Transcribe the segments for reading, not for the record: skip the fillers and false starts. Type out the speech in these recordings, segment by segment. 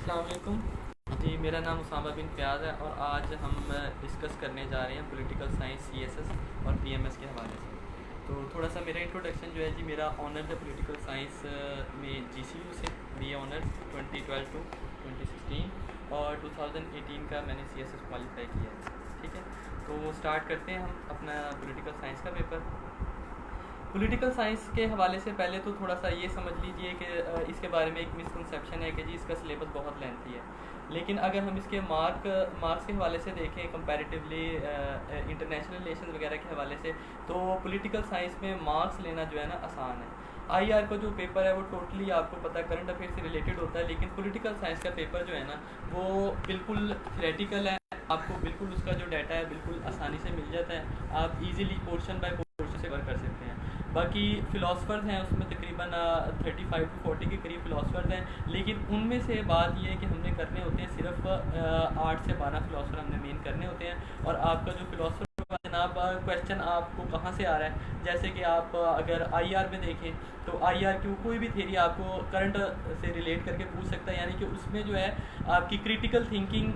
अस्सलाम वालेकुम जी। मेरा नाम उसामा बिन फ़याज़ है और आज हम डिस्कस करने जा रहे हैं पॉलिटिकल साइंस, सीएसएस और पीएमएस के हवाले से। तो थोड़ा सा मेरा इंट्रोडक्शन जो है जी, मेरा ऑनर है पॉलिटिकल साइंस में जीसीयू से, बी ऑनर 2012 टू 2016 और 2018 का मैंने सीएसएस क्वालिफाई किया है। ठीक है, तो स्टार्ट करते हैं हम अपना पॉलिटिकल साइंस का पेपर। पॉलिटिकल साइंस के हवाले से पहले तो थोड़ा सा ये समझ लीजिए कि इसके बारे में एक मिसकंसेप्शन है कि जी इसका सिलेबस बहुत लेंथी है। लेकिन अगर हम इसके मार्क्स के हवाले से देखें कंपैरेटिवली इंटरनेशनल रिलेशन वगैरह के हवाले से, तो पॉलिटिकल साइंस में मार्क्स लेना जो है ना आसान है। आईआर का जो पेपर है वो टोटली आपको पता है करंट अफेयर से रिलेटेड होता है, लेकिन पॉलिटिकल साइंस का पेपर जो है ना वो बिल्कुल थ्योरेटिकल है। आपको बिल्कुल उसका जो डाटा है बिल्कुल आसानी से मिल जाता है, आप इजीली पोर्शन बाय पोर्शन से वर्क कर सकते हैं। बाकी फ़िलासफ़र्स हैं उसमें तकरीबन 35 टू 40 के करीब फ़िलासफ़र्स हैं, लेकिन उनमें से बात ये है कि हमने करने होते हैं सिर्फ 8 से 12 फ़िलासफ़र हमने मेन करने होते हैं। और आपका जो फ़िलासफ़र जनाब क्वेश्चन आपको कहाँ से आ रहा है, जैसे कि आप अगर आईआर में देखें तो आईआर की कोई भी थ्योरी आपको करंट से रिलेट करके पूछ सकता है, यानी कि उसमें जो है आपकी क्रिटिकल थिंकिंग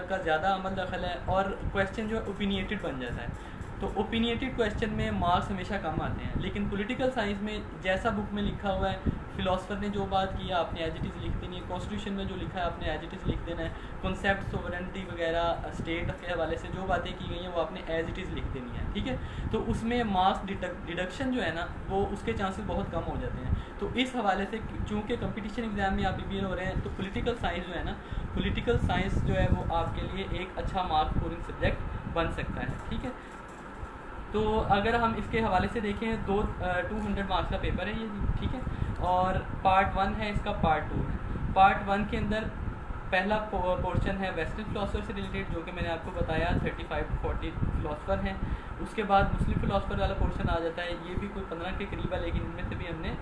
का ज़्यादा अमल दखल है और क्वेश्चन जो है ओपिनिएटेड बन जाता है। तो ओपिनिएटेड क्वेश्चन में मार्क्स हमेशा कम आते हैं, लेकिन पॉलिटिकल साइंस में जैसा बुक में लिखा हुआ है, फिलोसफर ने जो बात की है आपने एज इट इज़ लिख देनी है, कॉन्स्टिट्यूशन में जो लिखा है आपने एज इट इज़ लिख देना है, कॉन्सेप्ट सोवरेनिटी वगैरह स्टेट के हवाले से जो बातें की गई हैं वो आपने एज इट इज़ लिख देनी है। ठीक है, तो उसमें मार्क्स डिडक्शन जो है ना वो उसके चांसेस बहुत कम हो जाते हैं। तो इस हवाले से चूँकि कंपटीशन एग्जाम में आप प्रिपेयर हो रहे हैं, तो पॉलिटिकल साइंस जो है ना, पॉलिटिकल साइंस जो है वो आपके लिए एक अच्छा मार्क्स स्कोरिंग सब्जेक्ट बन सकता है। ठीक है, तो अगर हम इसके हवाले से देखें 200 मार्क्स का पेपर है ये। ठीक है, और पार्ट 1 है इसका, पार्ट 2 है। पार्ट 1 के अंदर पहला पोर्शन है वेस्टर्न फिलोसफर से रिलेटेड, जो कि मैंने आपको बताया 35 टू 40 फिलोसफर हैं। उसके बाद मुस्लिम फिलोसफर वाला पोर्शन आ जाता है, ये भी कोई 15 के करीब है, लेकिन इनमें से भी हमने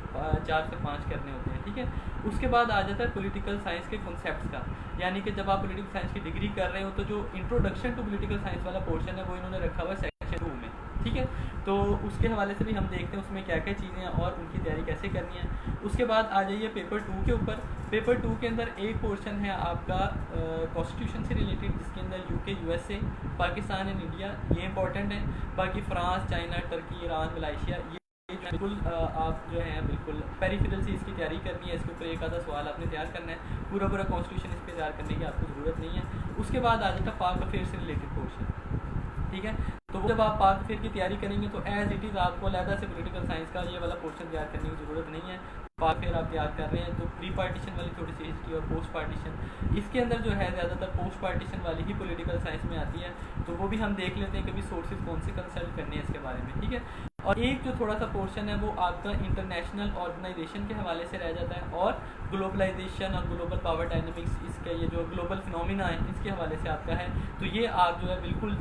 4 से 5 करने होते हैं। ठीक है, उसके बाद आ जाता है पॉलिटिकल साइंस के कॉन्सेप्ट्स का, यानी कि जब आप पॉलिटिकल साइंस की डिग्री कर रहे हो तो जो इंट्रोडक्शन टू पॉलिटिकल साइंस वाला पोर्शन है वो इन्होंने रखा हुआ है सेक्शन 2 में। ठीक है, तो उसके हवाले से भी हम देखते हैं उसमें क्या क्या चीज़ें हैं और उनकी तैयारी कैसे करनी है। उसके बाद आ जाइए पेपर 2 के ऊपर। पेपर 2 के अंदर एक पोर्शन है आपका कॉन्स्टिट्यूशन से रिलेटेड, जिसके अंदर UK, USA, Pakistan and India, ये इंपॉर्टेंट है। बाकी France, China, Turkey, Iran, Malaysia, ये बिल्कुल आप जो है बिल्कुल पेरिफेरल से इसकी तैयारी करनी है। इसके ऊपर एक आधा सवाल आपने तैयार करना है, पूरा कॉन्स्टिट्यूशन इस पर तैयार करने की आपको ज़रूरत नहीं है। उसके बाद आ जाता है पाक अफेयर से रिलेटेड पोर्शन। ठीक है, तो जब आप पाक अफेयर की तैयारी करेंगे तो एज इट इज़ आपको अलहदा से पॉलिटिकल साइंस का ये वाला पोर्शन तैयार करने की ज़रूरत नहीं है। पाक अफेयर आप तैयार कर रहे हैं तो प्री पार्टीशन वाली थोड़ी सी हिस्ट्री और पोस्ट पार्टीशन, इसके अंदर जो है ज़्यादातर पोस्ट पार्टीशन वाली ही पॉलिटिकल साइंस में आती है, तो वो भी हम देख लेते हैं कि भी सोर्सेज कौन से कंसल्ट करने हैं इसके बारे में। ठीक है, और एक जो थोड़ा सा पोर्शन है वो आपका इंटरनेशनल ऑर्गेनाइजेशन के हवाले से रह जाता है, और ग्लोबलाइजेशन और ग्लोबल पावर डायनामिक्स, इसका ये जो ग्लोबल फिनोमिना है इसके हवाले से आपका है। तो ये आप जो है बिल्कुल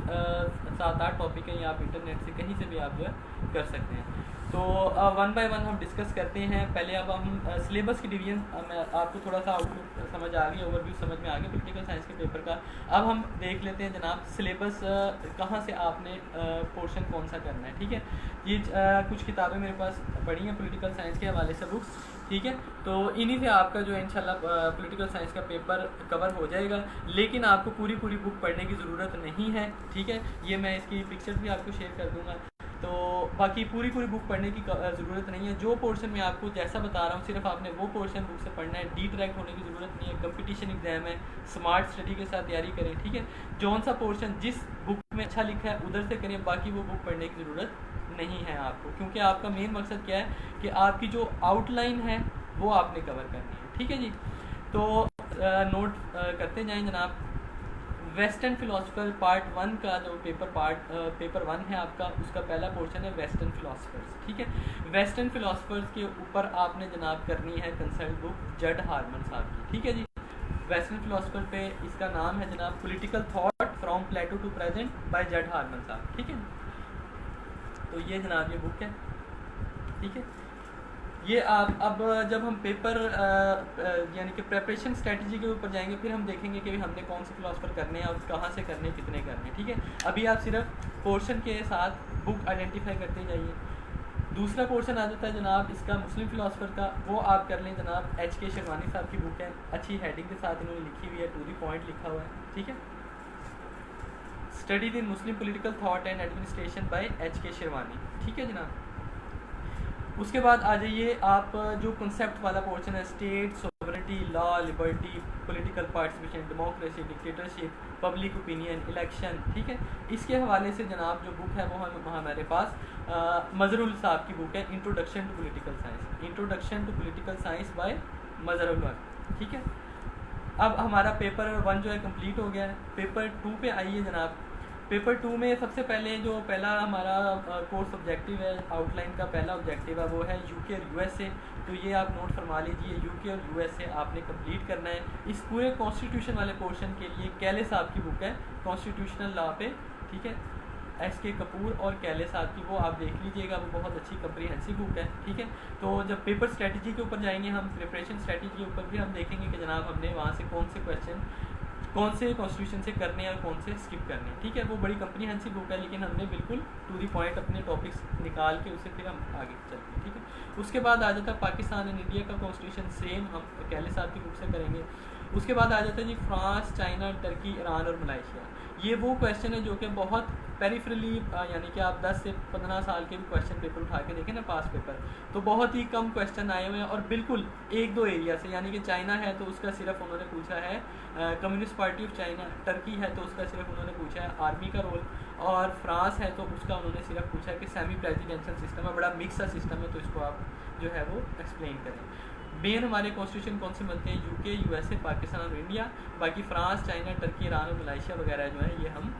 7-8 टॉपिक है, ये आप इंटरनेट से कहीं से भी आप जो है कर सकते हैं। तो 1 बाय 1 हम डिस्कस करते हैं। पहले अब हम सिलेबस की डिवीजन, आपको थोड़ा सा आउटलुक समझ आ गई, ओवरव्यू समझ में आ गया पॉलिटिकल साइंस के पेपर का। अब हम देख लेते हैं जनाब सिलेबस कहाँ से आपने पोर्शन कौन सा करना है। ठीक है, ये कुछ किताबें मेरे पास पढ़ी हैं पॉलिटिकल साइंस के हवाले से, बुक्स। ठीक है, तो इन्हीं से आपका जो है इंशाल्लाह पॉलिटिकल साइंस का पेपर कवर हो जाएगा, लेकिन आपको पूरी बुक पढ़ने की ज़रूरत नहीं है। ठीक है, ये मैं इसकी पिक्चर्स भी आपको शेयर कर दूँगा। तो बाकी पूरी बुक पढ़ने की ज़रूरत नहीं है। जो पोर्शन मैं आपको जैसा बता रहा हूँ सिर्फ आपने वो पोर्शन बुक से पढ़ना है, डिट्रैक्ट होने की ज़रूरत नहीं है। कंपटीशन एग्जाम है, स्मार्ट स्टडी के साथ तैयारी करें। ठीक है, जौन सा पोर्शन जिस बुक में अच्छा लिखा है उधर से करें, बाकी वो बुक पढ़ने की ज़रूरत नहीं है आपको, क्योंकि आपका मेन मकसद क्या है कि आपकी जो आउटलाइन है वो आपने कवर करनी है। ठीक है जी, तो नोट करते जाएँ जनाब। वेस्टर्न फिलोसफर पार्ट 1 का जो पेपर 1 है आपका, उसका पहला पोर्शन है वेस्टर्न फिलोसफर्स। ठीक है, वेस्टर्न फिलोसफर्स के ऊपर आपने जनाब करनी है कंसल्ट बुक जड हार्मन साहब की। ठीक है जी, वेस्टर्न फिलोसफर पे इसका नाम है जनाब political thought from Plato to present by Judd Harmon साहब। ठीक है, तो ये जनाब ये बुक है। ठीक है, ये आप अब जब हम पेपर यानी कि प्रेपरेशन स्ट्रेटजी के ऊपर जाएंगे, फिर हम देखेंगे कि हमने कौन से फिलोसफर करने हैं और कहाँ से करने हैं, कितने करने हैं। ठीक है, अभी आप सिर्फ पोर्शन के साथ बुक आइडेंटिफाई करते जाइए। दूसरा पोर्शन आ जाता है जनाब इसका मुस्लिम फ़िलासफ़र का, वो आप कर लें जनाब HK शेरवानी साहब की बुक है, अच्छी हेडिंग के साथ इन्होंने लिखी हुई है, टू द पॉइंट लिखा हुआ है, ठीक है। Studies in Muslim political thought and administration by HK Sherwani, ठीक है जनाब। उसके बाद आ जाइए आप जो कंसेप्ट वाला पोर्शन है, state sovereignty, law, liberty, political participation, democracy, dictatorship, public opinion, election, ठीक है। इसके हवाले से जनाब जो बुक है वो हमारे पास मजरुल साहब की बुक है, introduction to political science, introduction to political science by Mazharul, ठीक है। अब हमारा पेपर 1 जो है कंप्लीट हो गया है। पेपर 2 पे आइए जनाब। पेपर 2 में सबसे पहले जो पहला हमारा कोर्स ऑब्जेक्टिव है, आउटलाइन का पहला ऑब्जेक्टिव है वो है यूके और यूएसए। तो ये आप नोट फरमा लीजिए, यूके और यूएसए आपने कंप्लीट करना है। इस पूरे कॉन्स्टिट्यूशन वाले पोर्शन के लिए कैले साहब की बुक है कॉन्स्टिट्यूशनल लॉ पे, ठीक है, SK कपूर और कैले साहब की, वो आप देख लीजिएगा, वो बहुत अच्छी कम्प्रीहेंसिव बुक है, ठीक है। तो जब पेपर स्ट्रेटजी के ऊपर जाएंगे हम, प्रिपरेशन स्ट्रेटजी के ऊपर भी हम देखेंगे कि जनाब हमने वहाँ से कौन से क्वेश्चन कौन से कॉन्स्टिट्यूशन से करने हैं और कौन से स्किप करने हैं, ठीक है। वो बड़ी कम्प्रीहेंसिव बुक है, लेकिन हमने बिल्कुल टू दी पॉइंट अपने टॉपिक्स निकाल के उससे फिर हम आगे चलते हैं, ठीक है। उसके बाद आ जाता है पाकिस्तान एंड इंडिया का कॉन्स्टिट्यूशन, सेम हम कैले साहब की बुक से करेंगे। उसके बाद आ जाता है जी फ्रांस, चाइना, टर्की, ईरान और मलाइशिया। ये वो क्वेश्चन है जो कि बहुत पेरिफेरली, यानी कि आप 10 से 15 साल के भी क्वेश्चन पेपर उठा के देखें ना, पास पेपर, तो बहुत ही कम क्वेश्चन आए हुए हैं और बिल्कुल 1-2 एरिया से, यानी कि चाइना है तो उसका सिर्फ उन्होंने पूछा है communist party of China, Turkey है तो उसका सिर्फ उन्होंने पूछा है आर्मी का रोल, और फ्रांस है तो उसका उन्होंने सिर्फ पूछा है कि सेमी प्रेसिडेंशियल सिस्टम है, बड़ा मिक्स सा सिस्टम है, तो इसको आप जो है वो एक्सप्लेन करें। मेन हमारे कॉन्स्टिट्यूशन कौन से बनते हैं, यूके, यूएसए, पाकिस्तान और इंडिया। बाकी फ्रांस, चाइना, टर्की, ईरान और मलाइशिया वगैरह जो है ये हम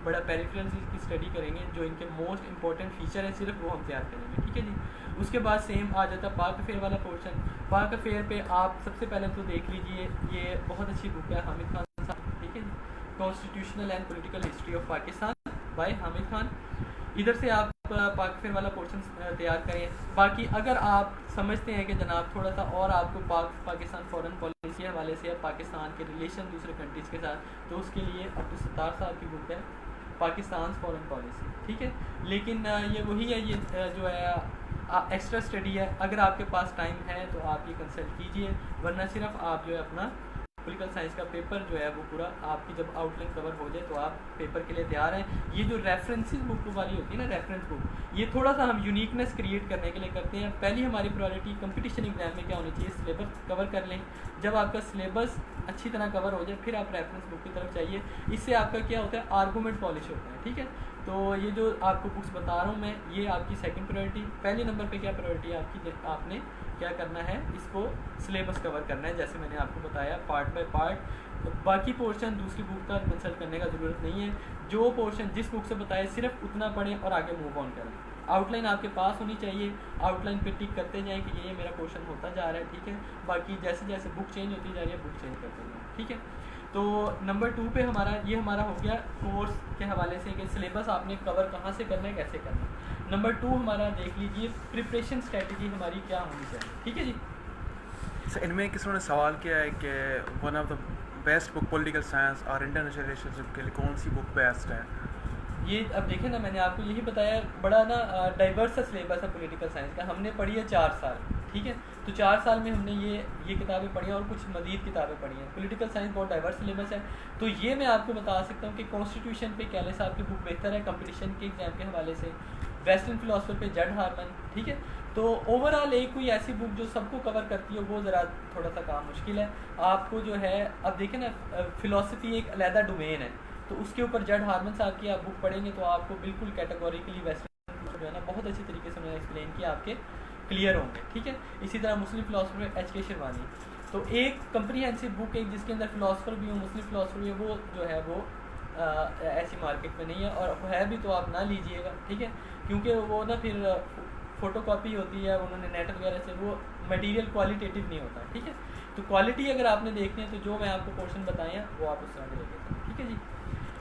बड़ा पेरिफेरल की स्टडी करेंगे, जो इनके मोस्ट इंपॉर्टेंट फीचर है सिर्फ वो हम तैयार करेंगे, ठीक है जी। उसके बाद सेम आ जाता है पाक अफेयर वाला पोर्शन। पाक अफेयर पे आप सबसे पहले तो देख लीजिए, ये बहुत अच्छी बुक है हामिद खान साहब, ठीक है जी, constitutional and political history of Pakistan by Hamid Khan. इधर से आप पाक अफेयर वाला पोर्शन तैयार करें। बाकी अगर आप समझते हैं कि जनाब थोड़ा सा और आपको पाकिस्तान फॉरेन पॉलिसी हवाले से, पाकिस्तान के रिलेशन दूसरे कंट्रीज़ के साथ, तो उसके लिए अब्दुल सत्तार साहब की बुक है पाकिस्तान फॉरेन पॉलिसी, ठीक है। लेकिन ये वही है, ये जो है एक्स्ट्रा स्टडी है, अगर आपके पास टाइम है तो आप ये कंसल्ट कीजिए, वरना सिर्फ आप जो है अपना पॉलिटिकल साइंस का पेपर जो है वो पूरा आपकी जब आउटलाइन कवर हो जाए तो आप पेपर के लिए तैयार हैं। ये जो रेफरेंसेस बुक वाली होती है ना, रेफरेंस बुक, ये थोड़ा सा हम यूनिकनेस क्रिएट करने के लिए करते हैं। पहली हमारी प्रायोरिटी कंपटीशन एग्जाम में क्या होनी चाहिए, सिलेबस कवर कर लें। जब आपका सिलेबस अच्छी तरह कवर हो जाए फिर आप रेफरेंस बुक की तरफ चाहिए। इससे आपका क्या होता है, आर्गूमेंट पॉलिश होता है, ठीक है। तो ये जो आपको बुक्स बता रहा हूँ मैं, ये आपकी सेकंड प्रायोरिटी। पहले नंबर पे क्या प्रायोरिटी है आपकी, आपने क्या करना है, इसको सिलेबस कवर करना है, जैसे मैंने आपको बताया पार्ट बाय पार्ट। बाकी पोर्शन दूसरी बुक का कंसल्ट करने का ज़रूरत नहीं है, जो पोर्शन जिस बुक से बताए सिर्फ उतना पढ़ें और आगे मूव ऑन करें। आउटलाइन आपके पास होनी चाहिए, आउटलाइन पे टिक करते जाएँ कि ये मेरा पोर्शन होता जा रहा है, ठीक है। बाकी जैसे जैसे बुक चेंज होती जा रही है बुक चेंज करते जाएँ, ठीक है। तो नंबर 2 पे ये हमारा हो गया कोर्स के हवाले से कि सिलेबस आपने कवर कहाँ से करना है, कैसे करना है। नंबर 2 हमारा देख लीजिए प्रिपरेशन स्ट्रेटजी हमारी क्या होनी चाहिए, ठीक है जी। सर इनमें किसी ने सवाल किया है कि one of the best book political science और इंटरनेशनल रिलेशनशिप के लिए कौन सी बुक बेस्ट है। ये अब देखें ना, मैंने आपको यही बताया, बड़ा ना डाइवर्स सिलेबस है पॉलिटिकल साइंस का। हमने पढ़ी है 4 साल, ठीक है। तो 4 साल में हमने ये किताबें पढ़ी हैं और कुछ मज़ीद किताबें पढ़ी हैं। पॉलिटिकल साइंस बहुत डाइवर्स सिलेबस है। तो ये मैं आपको बता सकता हूँ कि कॉन्स्टिट्यूशन पे कैले साहब की बुक बेहतर है कंपटीशन के एग्जाम के हवाले से, वेस्टर्न फिलोसफर पे जड हार्मन, ठीक है। तो ओवरऑल एक कोई ऐसी बुक जो सबको कवर करती हो वो ज़रा थोड़ा सा काम मुश्किल है आपको जो है। अब देखें ना, फ़िलासफ़ी एक अलहदा डोमेन है, तो उसके ऊपर जड हार्मन साहब की आप बुक पढ़ेंगे तो आपको बिल्कुल कैटेगोरिकली वेस्टर्न जो है ना बहुत अच्छी तरीके से उन्होंने एक्सप्लेन किया, आपके क्लियर होंगे, ठीक है। इसी तरह मुस्लिम फ़िलासफ़र HK शेरवानी, तो एक कम्प्रीहेंसिव बुक एक जिसके अंदर फ़िलासफ़र भी हो, मुस्लिम फ़िलासफ़र भी हो, वो जो है वो ऐसी मार्केट में नहीं है, और है भी तो आप ना लीजिएगा, ठीक है। क्योंकि वो ना फिर फ़ोटोकॉपी होती है, उन्होंने नेट वगैरह से, वो मटेरियल क्वालिटेटिव नहीं होता, ठीक है। तो क्वालिटी अगर आपने देखनी है तो जो मैं आपको क्वेश्चन बताए हैं वो आप उस तरह के लेके चलें, ठीक है जी।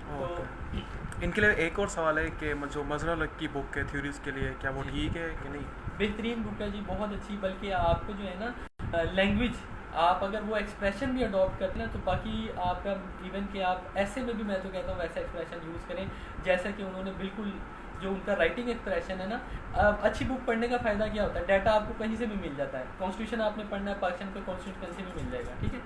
तो इनके लिए एक और सवाल है कि जो मजरुल की बुक है थ्योरीज के लिए, क्या वो ठीक है कि नहीं। बेहतरीन बुक है जी, बहुत अच्छी। बल्कि आपको जो है ना लैंग्वेज, आप अगर वो एक्सप्रेशन भी अडॉप्ट करते हैं तो बाकी आपका इवन कि आप ऐसे में भी, मैं तो कहता हूँ वैसा एक्सप्रेशन यूज़ करें जैसा कि उन्होंने बिल्कुल जो उनका राइटिंग एक्सप्रेशन है ना, अच्छी बुक पढ़ने का फ़ायदा क्या होता है, डाटा आपको कहीं से भी मिल जाता है। कॉन्स्टिट्यूशन आपने पढ़ना है, पाकिस्तान का कॉन्स्टिट्यूशन कहीं से भी मिल जाएगा, ठीक है।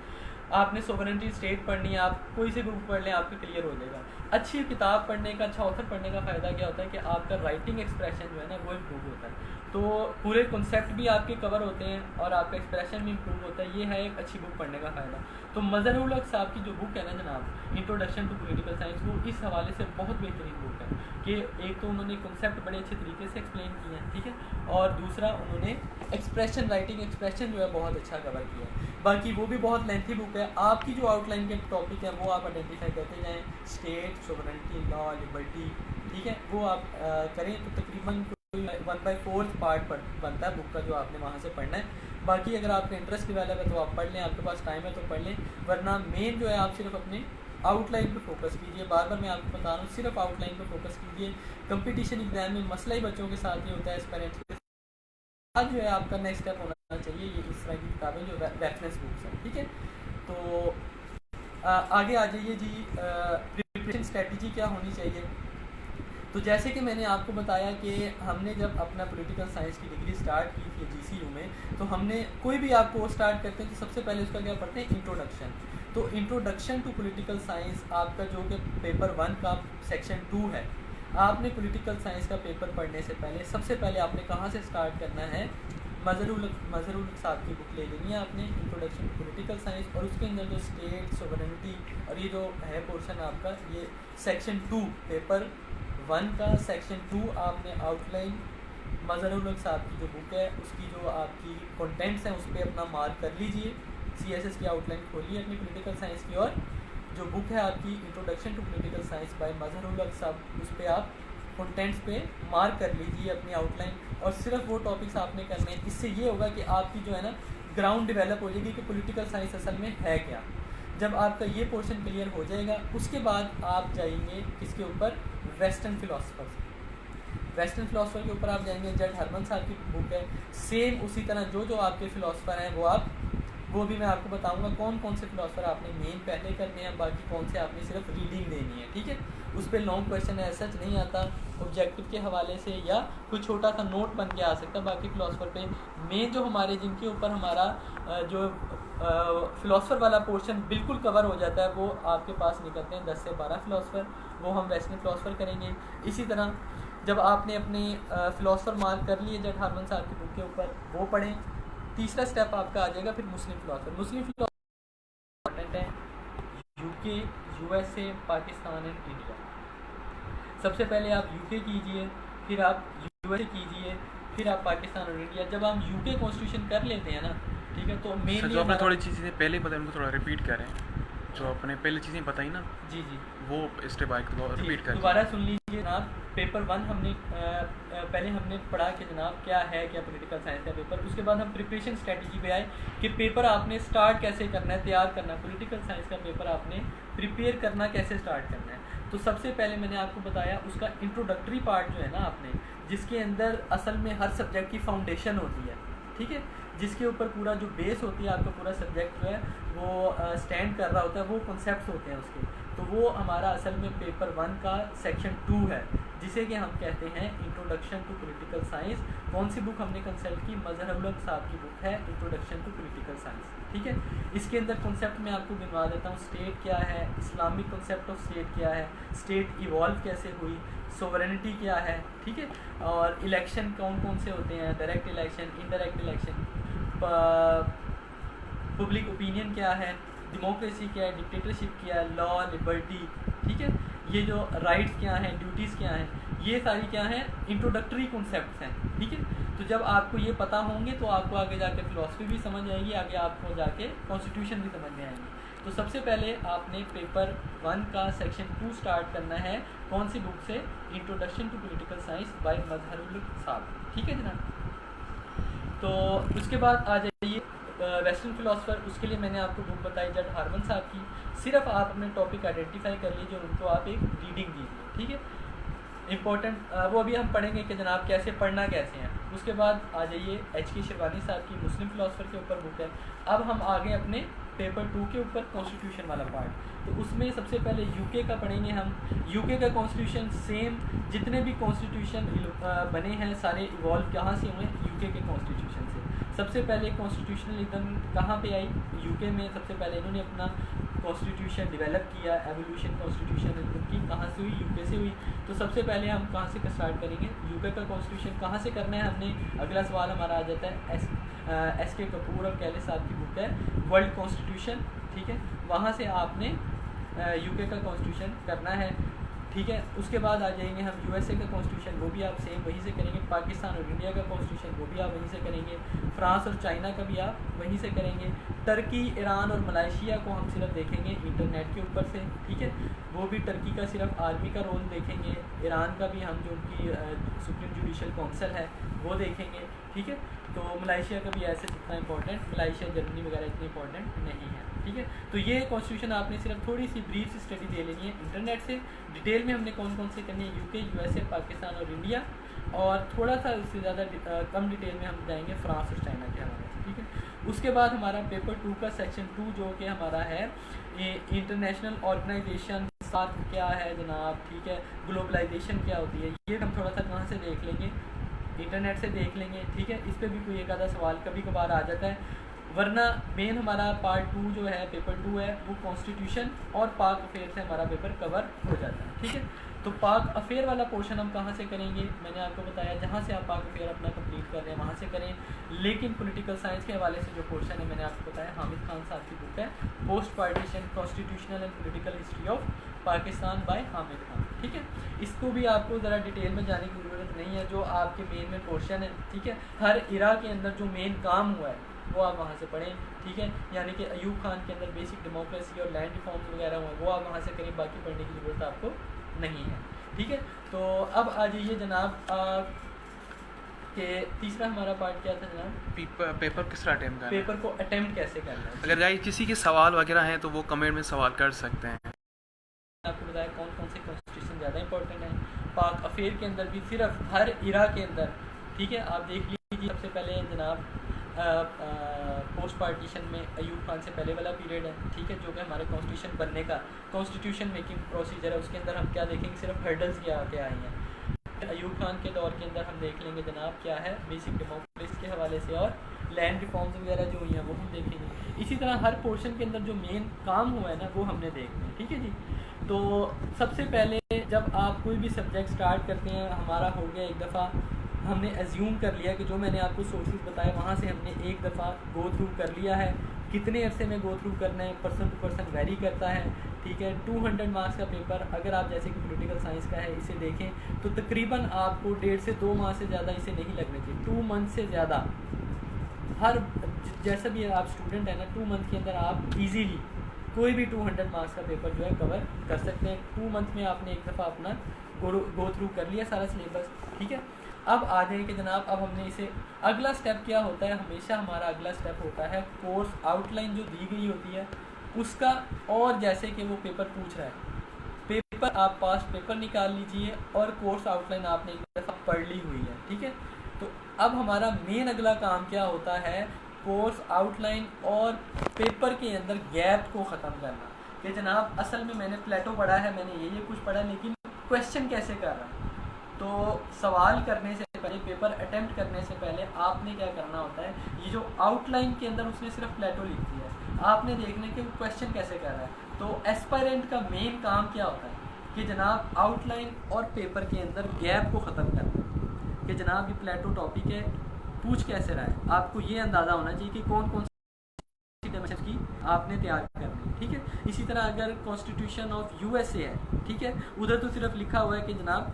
आपने सोवरेनिटी स्टेट पढ़नी है, आप कोई से भी बुक पढ़ लें, आपका क्लियर हो जाएगा। अच्छी किताब पढ़ने का, अच्छा ऑथर पढ़ने का फ़ायदा क्या होता है कि आपका राइटिंग एक्सप्रेशन जो है ना वो इम्प्रूव होता है, तो पूरे कॉन्सेप्ट भी आपके कवर होते हैं और आपका एक्सप्रेशन भी इम्प्रूव होता है। ये है एक अच्छी बुक पढ़ने का फ़ायदा। तो मज़हरुल हक साहब की जो बुक है ना जनाब, इंट्रोडक्शन टू पॉलिटिकल साइंस, वो इस हवाले से बहुत बेहतरीन बुक है कि एक तो उन्होंने कॉन्सेप्ट बड़े अच्छे तरीके से एक्सप्लेन किया है, ठीक है, और दूसरा उन्होंने एक्सप्रेशन, राइटिंग एक्सप्रेशन जो है बहुत अच्छा कवर किया है। बाकी वो भी बहुत लेंथी बुक है। आपकी जो आउटलाइन के टॉपिक हैं वो आप आइडेंटिफाई करते जाएँ, स्टेट, सोवरेनिटी, लॉ, लिबर्टी, ठीक है, वो आप करें तो तकरीबन 1/4 पार्ट बनता है बुक का जो आपने वहाँ से पढ़ना है। बाकी अगर आपका इंटरेस्ट डेवलप है तो आप पढ़ लें, आपके पास टाइम है तो पढ़ लें, वरना मेन जो है आप सिर्फ अपने आउटलाइन पे फोकस कीजिए। बार बार मैं आपको बता रहा हूँ, सिर्फ आउटलाइन पे फोकस कीजिए। कंपटीशन एग्जाम में मसला ही बच्चों के साथ ही होता है, पेरेंट्स के साथ जो है आपका नेक्स्ट स्टेप होना चाहिए ये इस तरह की किताबें जो रेफरेंस बुक्स हैं, ठीक है। तो आगे आ जाइए जी, प्रिपरेशन स्ट्रेटजी क्या होनी चाहिए। तो जैसे कि मैंने आपको बताया कि हमने जब अपना पॉलिटिकल साइंस की डिग्री स्टार्ट की थी GCU में, तो हमने कोई भी आप कोर्स स्टार्ट करते हैं तो सबसे पहले उसका क्या पढ़ते हैं, इंट्रोडक्शन। तो इंट्रोडक्शन टू पॉलिटिकल साइंस आपका जो कि पेपर 1 का सेक्शन 2 है, आपने पॉलिटिकल साइंस का पेपर पढ़ने से पहले सबसे पहले आपने कहाँ से स्टार्ट करना है, मज़हरुल साहब की बुक ले लेनी है आपने, इंट्रोडक्शन टू पॉलिटिकल साइंस, और उसके अंदर जो स्टेट, सोवरेनिटी और ये जो है पोर्शन आपका, ये सेक्शन 2 पेपर 1 का सेक्शन 2 आपने आउटलाइन मज़हरुल साहब की जो बुक है उसकी जो आपकी कंटेंट्स हैं उस पर अपना मार्क कर लीजिए। CSS की आउटलाइन खोलिए अपनी पॉलिटिकल साइंस की, और जो बुक है आपकी introduction to political science by Mazharul साहब, उस पर आप कंटेंट्स पे मार्क कर लीजिए अपनी आउटलाइन, और सिर्फ वो टॉपिक्स आपने करने हैं। इससे ये होगा कि आपकी जो है ना ग्राउंड डेवलप हो जाएगी कि पॉलिटिकल साइंस असल में है क्या। जब आपका ये पोर्शन क्लियर हो जाएगा उसके बाद आप जाएंगे किसके ऊपर, वेस्टर्न फ़िलासफ़र के ऊपर आप जाएंगे। जज हरमन साहब की बुक है, सेम उसी तरह जो जो आपके फ़िलासफ़र हैं वो भी मैं आपको बताऊंगा कौन कौन से फ़िलासफ़र आपने मेन पहले करने हैं, बाकी कौन से आपने सिर्फ रीडिंग देनी है, ठीक है। उस पर लॉन्ग क्वेश्चन है सच नहीं आता, ऑब्जेक्टिव के हवाले से या कोई छोटा सा नोट बन के आ सकता है। बाकी फ़िलासफ़र पे मेन जो हमारे जिनके ऊपर हमारा जो फ़िलासफ़र वाला पोर्शन बिल्कुल कवर हो जाता है वो आपके पास निकलते हैं 10 से 12 फ़िलासफ़र, वो हम वेस्टर्न फ़िलासफ़र करेंगे। इसी तरह जब आपने अपने फ़िलासफ़र मार्क कर लिए जज हरमन साहब की बुक के ऊपर, वो पढ़ें। तीसरा स्टेप आपका आ जाएगा फिर मुस्लिम फ़िलासफ़र इंपॉर्टेंट है, UK, USA, Pakistan and India. सबसे पहले आप UK कीजिए, फिर आप USA कीजिए, फिर आप पाकिस्तान और इंडिया। जब हम UK कॉन्स्टिट्यूशन कर लेते हैं ना, ठीक है, तो मेनली जो आपने थोड़ी चीज़ें पहले बताई उनको थोड़ा रिपीट करें, जो आपने पहले चीज़ें बताई ना जी वो स्टेप बाय रिपीट करें। दोबारा सुन लीजिए जनाब। पेपर 1 हमने पहले हमने पढ़ा कि जनाब क्या है, क्या पॉलिटिकल साइंस का पेपर। उसके बाद हम प्रिपरेशन स्ट्रेटजी पे आए कि पेपर आपने स्टार्ट कैसे करना है, तैयार करना है। पॉलिटिकल साइंस का पेपर आपने प्रिपेयर करना कैसे स्टार्ट करना है। तो सबसे पहले मैंने आपको बताया उसका इंट्रोडक्टरी पार्ट जो है ना आपने, जिसके अंदर असल में हर सब्जेक्ट की फाउंडेशन होती है, ठीक है, जिसके ऊपर पूरा जो बेस होती है आपका पूरा सब्जेक्ट जो है वो स्टैंड कर रहा होता है, वो कॉन्सेप्ट्स होते हैं उसके। तो वो हमारा असल में पेपर 1 का सेक्शन 2 है, जिसे कि हम कहते हैं इंट्रोडक्शन टू पॉलिटिकल साइंस। कौन सी बुक हमने कंसल्ट की, मज़हरुल साहब की बुक है इंट्रोडक्शन टू पॉलिटिकल साइंस, ठीक है। इसके अंदर कॉन्सेप्ट मैं आपको गिनवा देता हूँ। स्टेट क्या है, इस्लामिक कॉन्सेप्ट ऑफ स्टेट क्या है, स्टेट इवॉल्व कैसे हुई, सोवरेनिटी क्या है, ठीक है, और इलेक्शन कौन कौन से होते हैं, direct election, indirect election, public opinion क्या है, डेमोक्रेसी क्या है, डिक्टेटरशिप क्या है, लॉ, लिबर्टी, ठीक है, ये जो राइट्स क्या हैं, ड्यूटीज़ क्या हैं, ये सारी क्या हैं, इंट्रोडक्टरी कॉन्सेप्ट्स हैं, ठीक है। तो जब आपको ये पता होंगे तो आपको आगे जाके फ़िलासफ़ी भी समझ आएगी, आगे आपको जाके कॉन्स्टिट्यूशन भी समझ में आएंगी। तो सबसे पहले आपने पेपर 1 का सेक्शन 2 स्टार्ट करना है, कौन सी बुक से, introduction to political science by Mazharul साहब, ठीक है जनाब। तो उसके बाद आ जाइए वेस्टर्न फ़िलासफ़र। उसके लिए मैंने आपको बुक बताई जज हरमन साहब की। सिर्फ आप अपने टॉपिक आइडेंटिफाई कर लीजिए, उनको आप एक रीडिंग दीजिए, ठीक है, इंपॉर्टेंट। वो अभी हम पढ़ेंगे कि जनाब कैसे पढ़ना कैसे हैं। उसके बाद आ जाइए HK शिरवानी साहब की मुस्लिम फ़िलासफ़र के ऊपर बुक है। अब हम आ गए अपने पेपर 2 के ऊपर कॉन्स्टिट्यूशन वाला पार्ट। तो उसमें सबसे पहले यूके का पढ़ेंगे हम। यूके का कॉन्स्टिट्यूशन सेम, जितने भी कॉन्स्टिट्यूशन बने हैं सारे इवॉल्व कहाँ से हुए, यूके के कॉन्स्टिट्यूशन से। सबसे पहले कॉन्स्टिट्यूशनलिज्म कहाँ पे आई, यूके में सबसे पहले इन्होंने अपना कॉन्स्टिट्यूशन डेवलप किया। एवोल्यूशन कॉन्स्टिट्यूशनलिज्म की कहाँ से हुई, यूके से हुई। तो सबसे पहले हम कहाँ से स्टार्ट करेंगे, यूके का कॉन्स्टिट्यूशन कहाँ से करना है हमने। अगला सवाल हमारा आ जाता है एस के कपूर और कैले साहब की बुक है वर्ल्ड कॉन्स्टिट्यूशन, ठीक है, वहाँ से आपने यूके का कॉन्स्टिट्यूशन करना है, ठीक है। उसके बाद आ जाएंगे हम यूएसए का कॉन्स्टिट्यूशन, वो भी आप सेम वहीं से करेंगे। पाकिस्तान और इंडिया का कॉन्स्टिट्यूशन, वो भी आप वहीं से करेंगे। फ्रांस और चाइना का भी आप वहीं से करेंगे। टर्की, ईरान और मलाइशिया को हम सिर्फ देखेंगे इंटरनेट के ऊपर से, ठीक है। वो भी टर्की का सिर्फ आर्मी का रोल देखेंगे। ईरान का भी हम जो उनकी सुप्रीम जुडिशल काउंसिल है वो देखेंगे, ठीक है। तो मलाइशिया का भी ऐसे जितना इंपॉर्टेंट, मलाइशिया जर्मनी वगैरह इतनी इंपॉर्टेंट नहीं है, ठीक है। तो ये कॉन्स्टिट्यूशन आपने सिर्फ थोड़ी सी ब्रीफ सी स्टडी दे लेनी है इंटरनेट से। डिटेल में हमने कौन कौन से करनी है, यूके, यूएसए, पाकिस्तान और इंडिया, और थोड़ा सा उससे ज़्यादा कम डिटेल में हम जाएंगे फ्रांस और चाइना के हवाले से, ठीक है। उसके बाद हमारा पेपर 2 का सेक्शन 2 जो कि हमारा है ये इंटरनेशनल ऑर्गेनाइजेशन साथ क्या है जनाब, ठीक है। ग्लोबलाइजेशन क्या होती है, ये हम थोड़ा सा कहाँ से देख लेंगे, इंटरनेट से देख लेंगे, ठीक है। इस पर भी कोई एक आधा सवाल कभी कभार आ जाता है, वरना मेन हमारा पार्ट 2 जो है पेपर 2 है वो कॉन्स्टिट्यूशन और पाक अफेयर से हमारा पेपर कवर हो जाता है, ठीक है। तो पाक अफेयर वाला पोर्शन हम कहाँ से करेंगे, मैंने आपको बताया जहाँ से आप पाक अफेयर अपना कंप्लीट कर रहे हैं वहाँ से करें। लेकिन पॉलिटिकल साइंस के हवाले से जो पोर्शन है मैंने आपको बताया, हामिद खान साहब की बुक है post partition constitutional and political history of Pakistan by Hamid Khan, ठीक है। इसको भी आपको ज़रा डिटेल में जाने की ज़रूरत नहीं है, जो आपके मेन में पोर्शन है, ठीक है। हर इरा के अंदर जो मेन काम हुआ है वो आप वहाँ से पढ़ें, ठीक है। यानी कि अयूब खान के अंदर बेसिक डेमोक्रेसी और लैंड रिफॉर्म्स वगैरह हुए वो आप वहाँ से करें, बाकी पढ़ने की ज़रूरत आपको नहीं है, ठीक है। तो अब आ जाइए जनाब कि तीसरा हमारा पार्ट क्या था जनाब, पेपर किस तरह अटेम्प्ट करना है, पेपर को अटेम्प्ट कैसे करना है। अगर गाइस किसी के सवाल वगैरह हैं तो वो कमेंट में सवाल कर सकते हैं। आपको बताया कौन कौन से कॉन्स्टिट्यूशन ज़्यादा इंपॉर्टेंट है। पाक अफेयर के अंदर भी सिर्फ हर इरा के अंदर, ठीक है, आप देख लीजिए। सबसे पहले जनाब पोस्ट पार्टीशन में अयूब खान से पहले वाला पीरियड है, ठीक है, जो कि हमारे कॉन्स्टिट्यूशन बनने का कॉन्स्टिट्यूशन मेकिंग प्रोसीजर है, उसके अंदर हम क्या देखेंगे, सिर्फ हर्डल्स क्या क्या आई हैं। अयूब खान के दौर के अंदर हम देख लेंगे जनाब क्या है बेसिक डेमोक्रेसी के हवाले से, और लैंड रिफॉर्म्स वगैरह जो हुई हैं वो हम देखेंगे। इसी तरह हर पोर्शन के अंदर जो मेन काम हुआ है ना वो हमने देखना है, ठीक है जी। तो सबसे पहले जब आप कोई भी सब्जेक्ट स्टार्ट करते हैं, हमारा हो गया एक दफ़ा हमने एज्यूम कर लिया कि जो मैंने आपको सोर्सेज बताए वहाँ से हमने एक दफ़ा गो थ्रू कर लिया है। कितने अरसे में गो थ्रू करना है पर्सन टू पर्सन वेरी करता है, ठीक है। 200 मार्क्स का पेपर अगर आप जैसे कि पॉलिटिकल साइंस का है इसे देखें तो तकरीबन आपको 1.5 से 2 माह से ज़्यादा इसे नहीं लगने चाहिए, 2 मंथ से ज़्यादा। हर जैसा भी आप स्टूडेंट है ना 2 मंथ के अंदर आप इजीली कोई भी 200 मार्क्स का पेपर जो है कवर कर सकते हैं। 2 मंथ में आपने एक दफ़ा अपना गो थ्रू कर लिया सारा सिलेबस, ठीक है। अब आ जाए कि जनाब अब हमने इसे अगला स्टेप क्या होता है, हमेशा हमारा अगला स्टेप होता है कोर्स आउटलाइन जो दी गई होती है उसका, और जैसे कि वो पेपर पूछ रहा है पेपर आप पास पेपर निकाल लीजिए और कोर्स आउटलाइन आपने एक दफ़ा पढ़ ली हुई है, ठीक है। तो अब हमारा मेन अगला काम क्या होता है, कोर्स आउटलाइन और पेपर के अंदर गैप को ख़त्म करना कि जनाब असल में मैंने प्लेटो पढ़ा है, मैंने ये कुछ पढ़ा, लेकिन क्वेश्चन कैसे कर रहा है। तो सवाल करने से पहले, पेपर अटेम्प्ट करने से पहले आपने क्या करना होता है, ये जो आउटलाइन के अंदर उसने सिर्फ प्लेटो लिख दिया है, आपने देखने के वो क्वेश्चन कैसे कर रहा है। तो एस्पायरेंट का मेन काम क्या होता है कि जनाब आउटलाइन और पेपर के अंदर गैप को ख़त्म करना, कि जनाब ये प्लेटो टॉपिक है, पूछ कैसे रहा है, आपको ये अंदाज़ा होना चाहिए कि कौन कौन डायमेंशन की आपने तैयार करनी, ठीक है। इसी तरह अगर कॉन्स्टिट्यूशन ऑफ यूएसए है, ठीक है, उधर तो सिर्फ लिखा हुआ है कि जनाब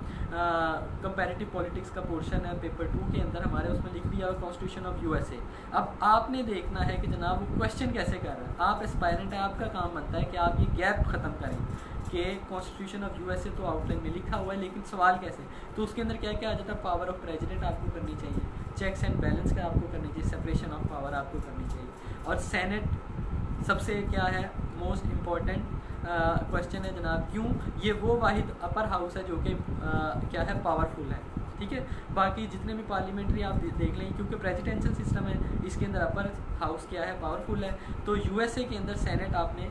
कंपैरेटिव पॉलिटिक्स का पोर्शन है पेपर 2 के अंदर हमारे, उसमें लिख दिया हुआ कॉन्स्टिट्यूशन ऑफ यूएसए। अब आपने देखना है कि जनाब वो क्वेश्चन कैसे कर रहा है, आप एस्पायरेंट है, आपका काम बनता है कि आप ये गैप ख़त्म करें कि कॉन्स्टिट्यूशन ऑफ यूएसए तो आउटलाइन में लिखा हुआ है लेकिन सवाल कैसे, तो उसके अंदर क्या क्या आ जाता है, पावर ऑफ प्रेसिडेंट आपको करनी चाहिए, चेक्स एंड बैलेंस का आपको करनी चाहिए, सेपरेशन ऑफ पावर आपको करनी चाहिए, और सेनेट सबसे क्या है मोस्ट इम्पॉर्टेंट क्वेश्चन है जनाब, क्यों ये वो वाहिद अपर हाउस है जो कि क्या है पावरफुल है, ठीक है। बाकी जितने भी पार्लियामेंट्री आप देख लें, क्योंकि प्रेसिडेंशियल सिस्टम है, इसके अंदर अपर हाउस क्या है, पावरफुल है। तो यूएसए के अंदर सेनेट आपने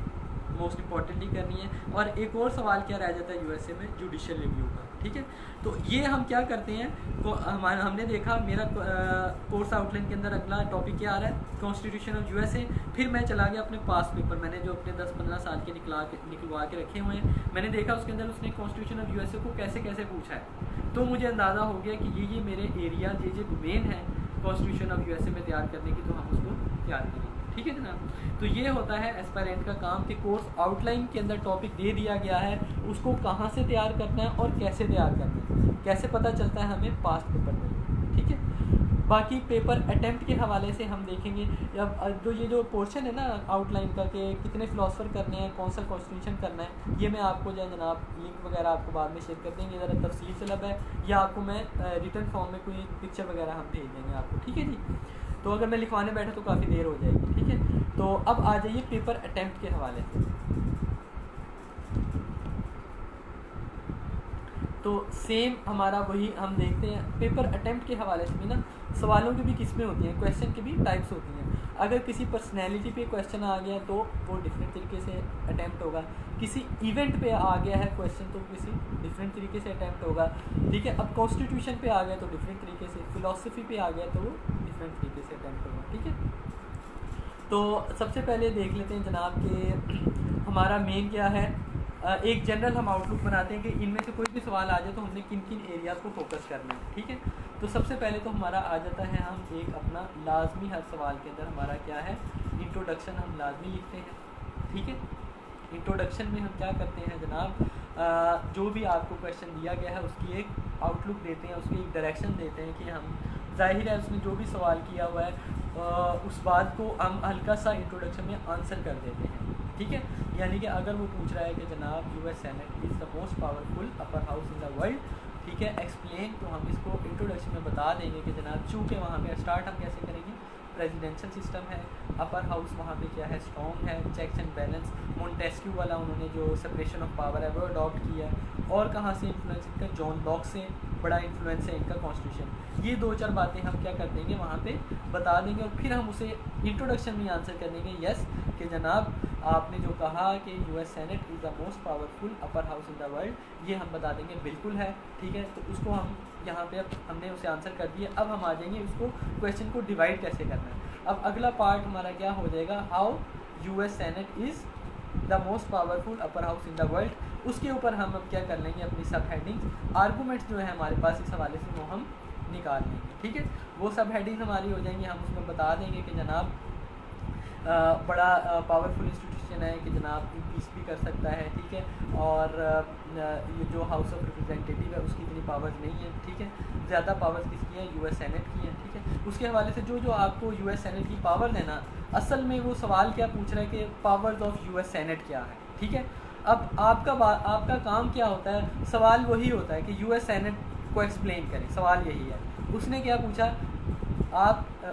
मोस्ट इम्पॉर्टेंटली करनी है। और एक और सवाल क्या रह जाता है यूएसए में, जुडिशियल रिव्यू का, ठीक है। तो ये हम क्या करते हैं, हमने देखा मेरा कोर्स आउटलाइन के अंदर अगला टॉपिक क्या आ रहा है, कॉन्स्टिट्यूशन ऑफ यूएसए। फिर मैं चला गया अपने पास पेपर, मैंने जो अपने 10-15 साल के निकलवा के रखे हुए हैं, मैंने देखा उसके अंदर उसने कॉन्स्टिट्यूशन ऑफ यूएसए को कैसे कैसे पूछा है। तो मुझे अंदाज़ा हो गया कि ये मेरे एरिया ये मेन है कॉन्स्टिट्यूशन ऑफ यूएसए में तैयार करने की, तो हम उसको तैयार करेंगे, ठीक है जनाब। तो ये होता है एस्पायरेंट का काम कि कोर्स आउटलाइन के अंदर टॉपिक दे दिया गया है, उसको कहाँ से तैयार करना है और कैसे तैयार करना है, कैसे पता चलता है हमें पास्ट पेपर में, ठीक है। बाकी पेपर अटेम्प्ट के हवाले से हम देखेंगे। अब जो पोर्शन है ना आउटलाइन का कि कितने फिलोसफर करने हैं, कौन सा कॉन्स्टिट्यूशन करना है, ये मैं आपको जो है जनाब लिंक वगैरह आपको बाद में शेयर कर देंगे, ज़रा तफसील से लब है, या आपको मैं रिटर्न फॉर्म में कोई पिक्चर वगैरह हम भेज देंगे आपको, ठीक है जी। तो अगर मैं लिखवाने बैठा तो काफ़ी देर हो जाएगी, ठीक है। तो अब आ जाइए पेपर अटेम्प्ट के हवाले से। तो सेम हमारा वही हम देखते हैं, पेपर अटेम्प्ट के हवाले से भी ना सवालों की भी किस्में होती हैं, क्वेश्चन की भी टाइप्स होती हैं। अगर किसी पर्सनैलिटी पे क्वेश्चन आ गया तो वो डिफरेंट तरीके से अटेम्प्ट होगा, किसी इवेंट पे आ गया है क्वेश्चन तो किसी डिफरेंट तरीके से अटेम्प्ट होगा, ठीक है। अब कॉन्स्टिट्यूशन पे आ गया तो डिफरेंट तरीके से, फिलॉसफी पे आ गया तो वो डिफरेंट तरीके से अटेम्प्ट होगा, ठीक है। तो सबसे पहले देख लेते हैं जनाब कि हमारा मेन क्या है। एक जनरल हम आउटलुक बनाते हैं कि इनमें से कोई भी सवाल आ जाए तो हमने किन किन एरियाज़ को फोकस करना है, ठीक है। तो सबसे पहले तो हमारा आ जाता है, हम एक अपना लाजमी हर सवाल के अंदर हमारा क्या है, इंट्रोडक्शन हम लाजमी लिखते हैं, ठीक है। इंट्रोडक्शन में हम क्या करते हैं जनाब, जो भी आपको क्वेश्चन दिया गया है उसकी एक आउटलुक देते हैं, उसकी एक डायरेक्शन देते हैं कि हम, जाहिर है उसने जो भी सवाल किया हुआ है उस बात को हम हल्का सा इंट्रोडक्शन में आंसर कर देते हैं, ठीक है। यानी कि अगर वो पूछ रहा है कि जनाब US senate is the most powerful upper house in the world, ठीक है, एक्सप्लेन, तो हम इसको इंट्रोडक्शन में बता देंगे कि जनाब चूँकि वहाँ पे स्टार्ट हम कैसे करेंगे, प्रेसिडेंशियल सिस्टम है, अपर हाउस वहाँ पे क्या है, स्ट्रॉन्ग है, चेक्स एंड बैलेंस, मोंटेस्क्यू वाला उन्होंने जो सेपरेशन ऑफ पावर है वो अडॉप्ट किया है, और कहाँ से इन्फ्लुएंस इनका, जॉन लॉक से बड़ा इन्फ्लुएंस है इनका कॉन्स्टिट्यूशन। ये 2-4 बातें हम क्या कर देंगे वहाँ पे बता देंगे, और फिर हम उसे इंट्रोडक्शन में आंसर कर देंगे यस कि जनाब आपने जो कहा कि US senate is the most powerful upper house in the world, ये हम बता देंगे बिल्कुल है, ठीक है। तो उसको हम यहाँ पे अब हमने उसे आंसर कर दिया। अब हम आ जाएंगे उसको क्वेश्चन को डिवाइड कैसे करना है। अब अगला पार्ट हमारा क्या हो जाएगा, how US senate is the most powerful upper house in the world. उसके ऊपर हम अब क्या कर लेंगे, अपनी सब हेडिंग्स, आर्गूमेंट्स जो है हमारे पास इस हवाले से वो हम निकाल लेंगे, ठीक है। वो सब हेडिंग्स हमारी हो जाएंगी, हम उसमें बता देंगे कि जनाब बड़ा पावरफुल इंस्टीट्यूशन है कि जनाब इम्पीच भी कर सकता है, ठीक है। और ये जो हाउस ऑफ रिप्रेजेंटेटिव है उसकी इतनी पावर्स नहीं है, ठीक है। ज़्यादा पावर्स किसकी है, यूएस सेनेट की है, ठीक है। उसके हवाले से जो आपको यूएस सेनेट की पावर है ना, असल में वो सवाल क्या पूछ रहा है कि पावर्स ऑफ यूएस सेनेट क्या है, ठीक है। अब आपका काम क्या होता है, सवाल वही होता है कि यूएस सेनेट को एक्सप्लेन करें, सवाल यही है। उसने क्या पूछा,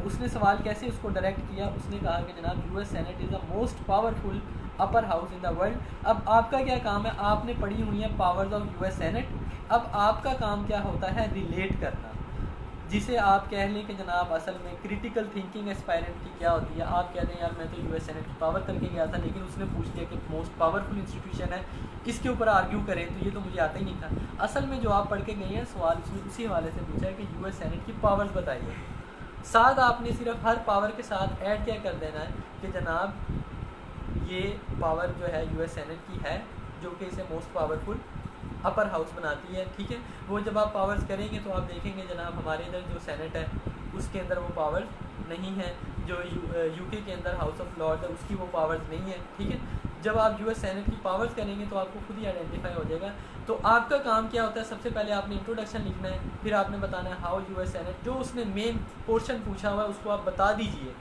उसने सवाल कैसे उसको डायरेक्ट किया, उसने कहा कि जनाब US senate is the most powerful upper house in the world. अब आपका क्या काम है, आपने पढ़ी हुई है पावर्स ऑफ यूएस सेनेट, अब आपका काम क्या होता है, रिलेट करना, जिसे आप कह लें कि जनाब असल में क्रिटिकल थिंकिंग एस्पायरेंट की क्या होती है। आप कहते हैं यार मैं तो यूएस सेनेट की पावर करके गया था, लेकिन उसने पूछ दिया कि मोस्ट पावरफुल इंस्टीट्यूशन है, इसके ऊपर आर्ग्यू करें, तो ये तो मुझे आता ही नहीं था। असल में जो आप पढ़ के गए हैं सवाल उसने उसी हवाले से पूछा है कि यूएस सेनेट की पावर्स बताइए, साथ आपने सिर्फ हर पावर के साथ ऐड क्या कर देना है कि जनाब ये पावर जो है यूएस सेनेट की है, जो कि इसे मोस्ट पावरफुल अपर हाउस बनाती है, ठीक है। वो जब आप पावर्स करेंगे तो आप देखेंगे जनाब हमारे इधर जो सेनेट है उसके अंदर वो पावर नहीं है, जो यूके के अंदर हाउस ऑफ लॉर्ड है उसकी वो पावर्स नहीं है, ठीक है। जब आप यूएस सेनेट की पावर्स करेंगे तो आपको खुद ही आइडेंटिफाई हो जाएगा। तो आपका काम क्या होता है, सबसे पहले आपने इंट्रोडक्शन लिखना है, फिर आपने बताना है हाउ यूएस सेनेट, जो उसने मेन पोर्शन पूछा हुआ है उसको आप बता दीजिए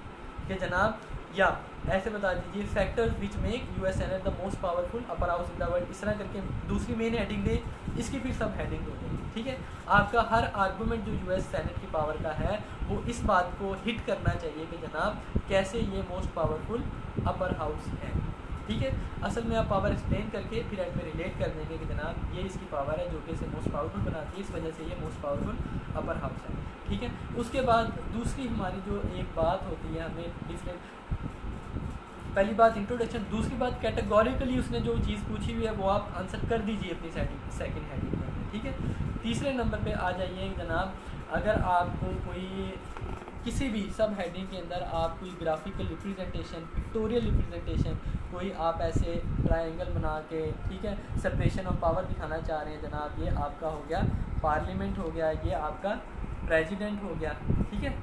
कि जनाब, या ऐसे बता दीजिए factors which make US senate the most powerful upper house in the world, इस तरह करके दूसरी मेन हेडिंग दे, इसकी फिर सब हेडिंग हो जाएगी, ठीक है। आपका हर आर्गूमेंट जो यूएस सेनेट की पावर का है वो इस बात को हिट करना चाहिए कि जनाब कैसे ये मोस्ट पावरफुल अपर हाउस है, ठीक है। असल में आप पावर एक्सप्लेन करके फिर एंड में रिलेट कर देंगे कि जनाब ये इसकी पावर है जो कि इसे मोस्ट पावरफुल बनाती है, इस वजह से ये मोस्ट पावरफुल अपर हाउस है, ठीक है। उसके बाद दूसरी हमारी जो एक बात होती है, हमें डिफरेंट, पहली बात इंट्रोडक्शन, दूसरी बात कैटेगोरिकली उसने जो चीज़ पूछी हुई है वो आप आंसर कर दीजिए अपनी सेकंड हेडिंग में, ठीक है। तीसरे नंबर पे आ जाइए जनाब, अगर आपको कोई किसी भी सब हेडिंग के अंदर आप कोई ग्राफिकल रिप्रेजेंटेशन, पिक्टोरियल रिप्रेजेंटेशन, कोई आप ऐसे ट्रायंगल बना के, ठीक है, सेपरेशन ऑफ पावर दिखाना चाह रहे हैं जनाब, ये आपका हो गया पार्लियामेंट हो गया, ये आपका प्रेसिडेंट हो गया, ठीक है,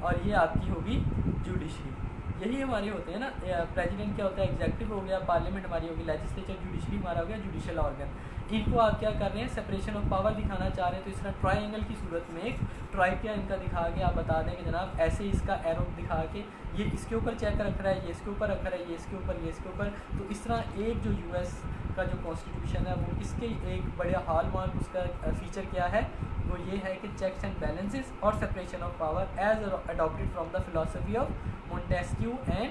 और ये आपकी होगी जुडिशरी। यही हमारे होते हैं ना, प्रेसिडेंट क्या होता है एग्जेक्टिव हो गया, पार्लियामेंट हमारी होगी लेजिस्लेचर, जुडिशरी हमारा हो गया जुडिशियल ऑर्गन। इनको आप क्या कर रहे हैं, सेपरेशन ऑफ पावर दिखाना चाह रहे हैं, तो इस तरह ट्रायंगल की सूरत में एक ट्राइकिया इनका दिखा के आप बता दें कि जनाब ऐसे इसका एरो दिखा के ये इसके ऊपर चेक रख रहा है, ये इसके ऊपर रख रहा है, ये इसके ऊपर, ये इसके ऊपर। तो इस तरह एक जो यूएस का जो कॉन्स्टिट्यूशन है वो इसके एक बड़े हॉलमार्क उसका फीचर क्या है, वो ये है कि चेक्स एंड बैलेंसेस और separation of power as adopted from the philosophy of Montesquieu and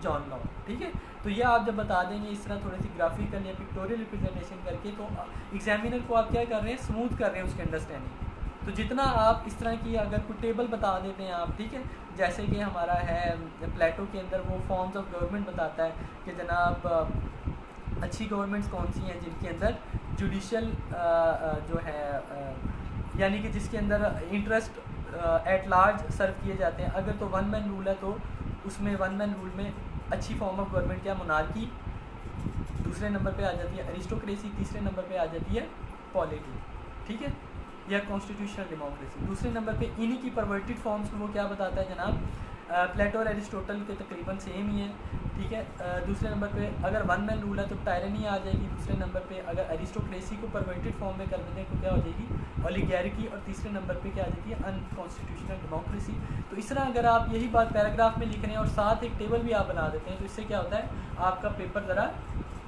John Locke, ठीक है। तो ये आप जब बता देंगे इस तरह थोड़ी सी ग्राफिकल या पिक्टोरियल रिप्रेजेंटेशन करके, तो एग्जामिनर को आप क्या कर रहे हैं, स्मूथ कर रहे हैं उसके अंडरस्टैंडिंग। तो जितना आप इस तरह की अगर कोई टेबल बता देते हैं आप, ठीक है, जैसे कि हमारा है प्लेटो के अंदर वो फॉर्म्स ऑफ गवर्नमेंट बताता है कि जनाब अच्छी गवर्नमेंट्स कौन सी हैं जिनके अंदर जुडिशियल जो है यानी कि जिसके अंदर इंटरेस्ट एट लार्ज सर्व किए जाते हैं। अगर तो वन मैन रूल है तो उसमें वन मैन रूल में अच्छी फॉर्म ऑफ गवर्नमेंट क्या, मोनार्की, दूसरे नंबर पे आ जाती है अरिस्टोक्रेसी, तीसरे नंबर पे आ जाती है पॉलिटी, ठीक है, या कॉन्स्टिट्यूशनल डेमोक्रेसी। दूसरे नंबर पे इन्हीं की परवर्टेड फॉर्म्स को वो क्या बताता है जनाब, प्लेटो और एरिस्टोटल के तकरीबन सेम ही है, ठीक है। दूसरे नंबर पे अगर वन मैन रूल है तो टायरनी आ जाएगी, दूसरे नंबर पे अगर अरिस्टोक्रेसी को परवर्टेड फॉर्म में कर देते हैं तो क्या हो जाएगी ओलिगार्की, और तीसरे नंबर पे क्या आ जाती है अनकॉन्स्टिट्यूशनल डेमोक्रेसी। तो इस तरह अगर आप यही बात पैराग्राफ में लिख रहे हैं और साथ एक टेबल भी आप बना देते हैं तो इससे क्या होता है आपका पेपर ज़रा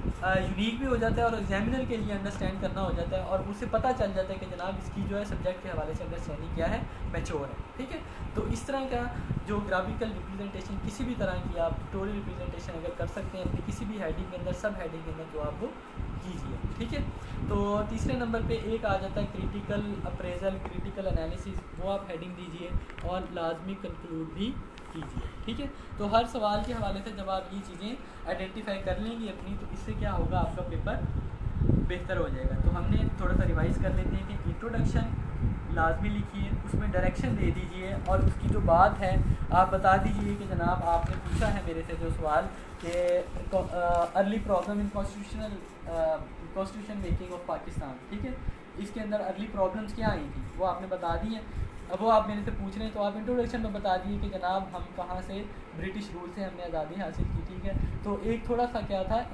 यूनिक भी हो जाता है और एग्जामिनर के लिए अंडरस्टैंड करना हो जाता है, और उसे पता चल जाता है कि जनाब इसकी जो है सब्जेक्ट के हवाले से अंडरस्टैंडिंग क्या है, मैच्योर है, ठीक है। तो इस तरह का जो ग्राफिकल रिप्रेजेंटेशन किसी भी तरह की आप पिक्टोरियल रिप्रेजेंटेशन अगर कर सकते हैं अपनी किसी भी हेडिंग के अंदर, सब हेडिंग के अंदर, तो आप वो कीजिए, ठीक है। तो तीसरे नंबर पे एक आ जाता है क्रिटिकल अप्रेजल, क्रिटिकल एनालिसिस, वो आप हेडिंग दीजिए और लाजमी कंक्लूड भी कीजिए, ठीक है। तो हर सवाल के हवाले से जब आप ये चीज़ें आइडेंटिफाई कर लेंगी अपनी, तो इससे क्या होगा आपका पेपर बेहतर हो जाएगा। तो हमने थोड़ा सा रिवाइज़ कर लेते हैं कि इंट्रोडक्शन लाजमी लिखिए, उसमें डायरेक्शन दे दीजिए, और उसकी जो बात है आप बता दीजिए कि जनाब आपने पूछा है मेरे से जो सवाल कि early problem in constitution making of Pakistan, ठीक है, इसके अंदर अर्ली प्रॉब्लम्स क्या आई थी वो आपने बता दी है। अब वो आप मेरे से पूछ रहे हैं तो आप इंट्रोडक्शन में बता दिए कि जनाब हम कहाँ से ब्रिटिश रूल से हमने आज़ादी हासिल की, ठीक है। तो एक थोड़ा सा क्या था,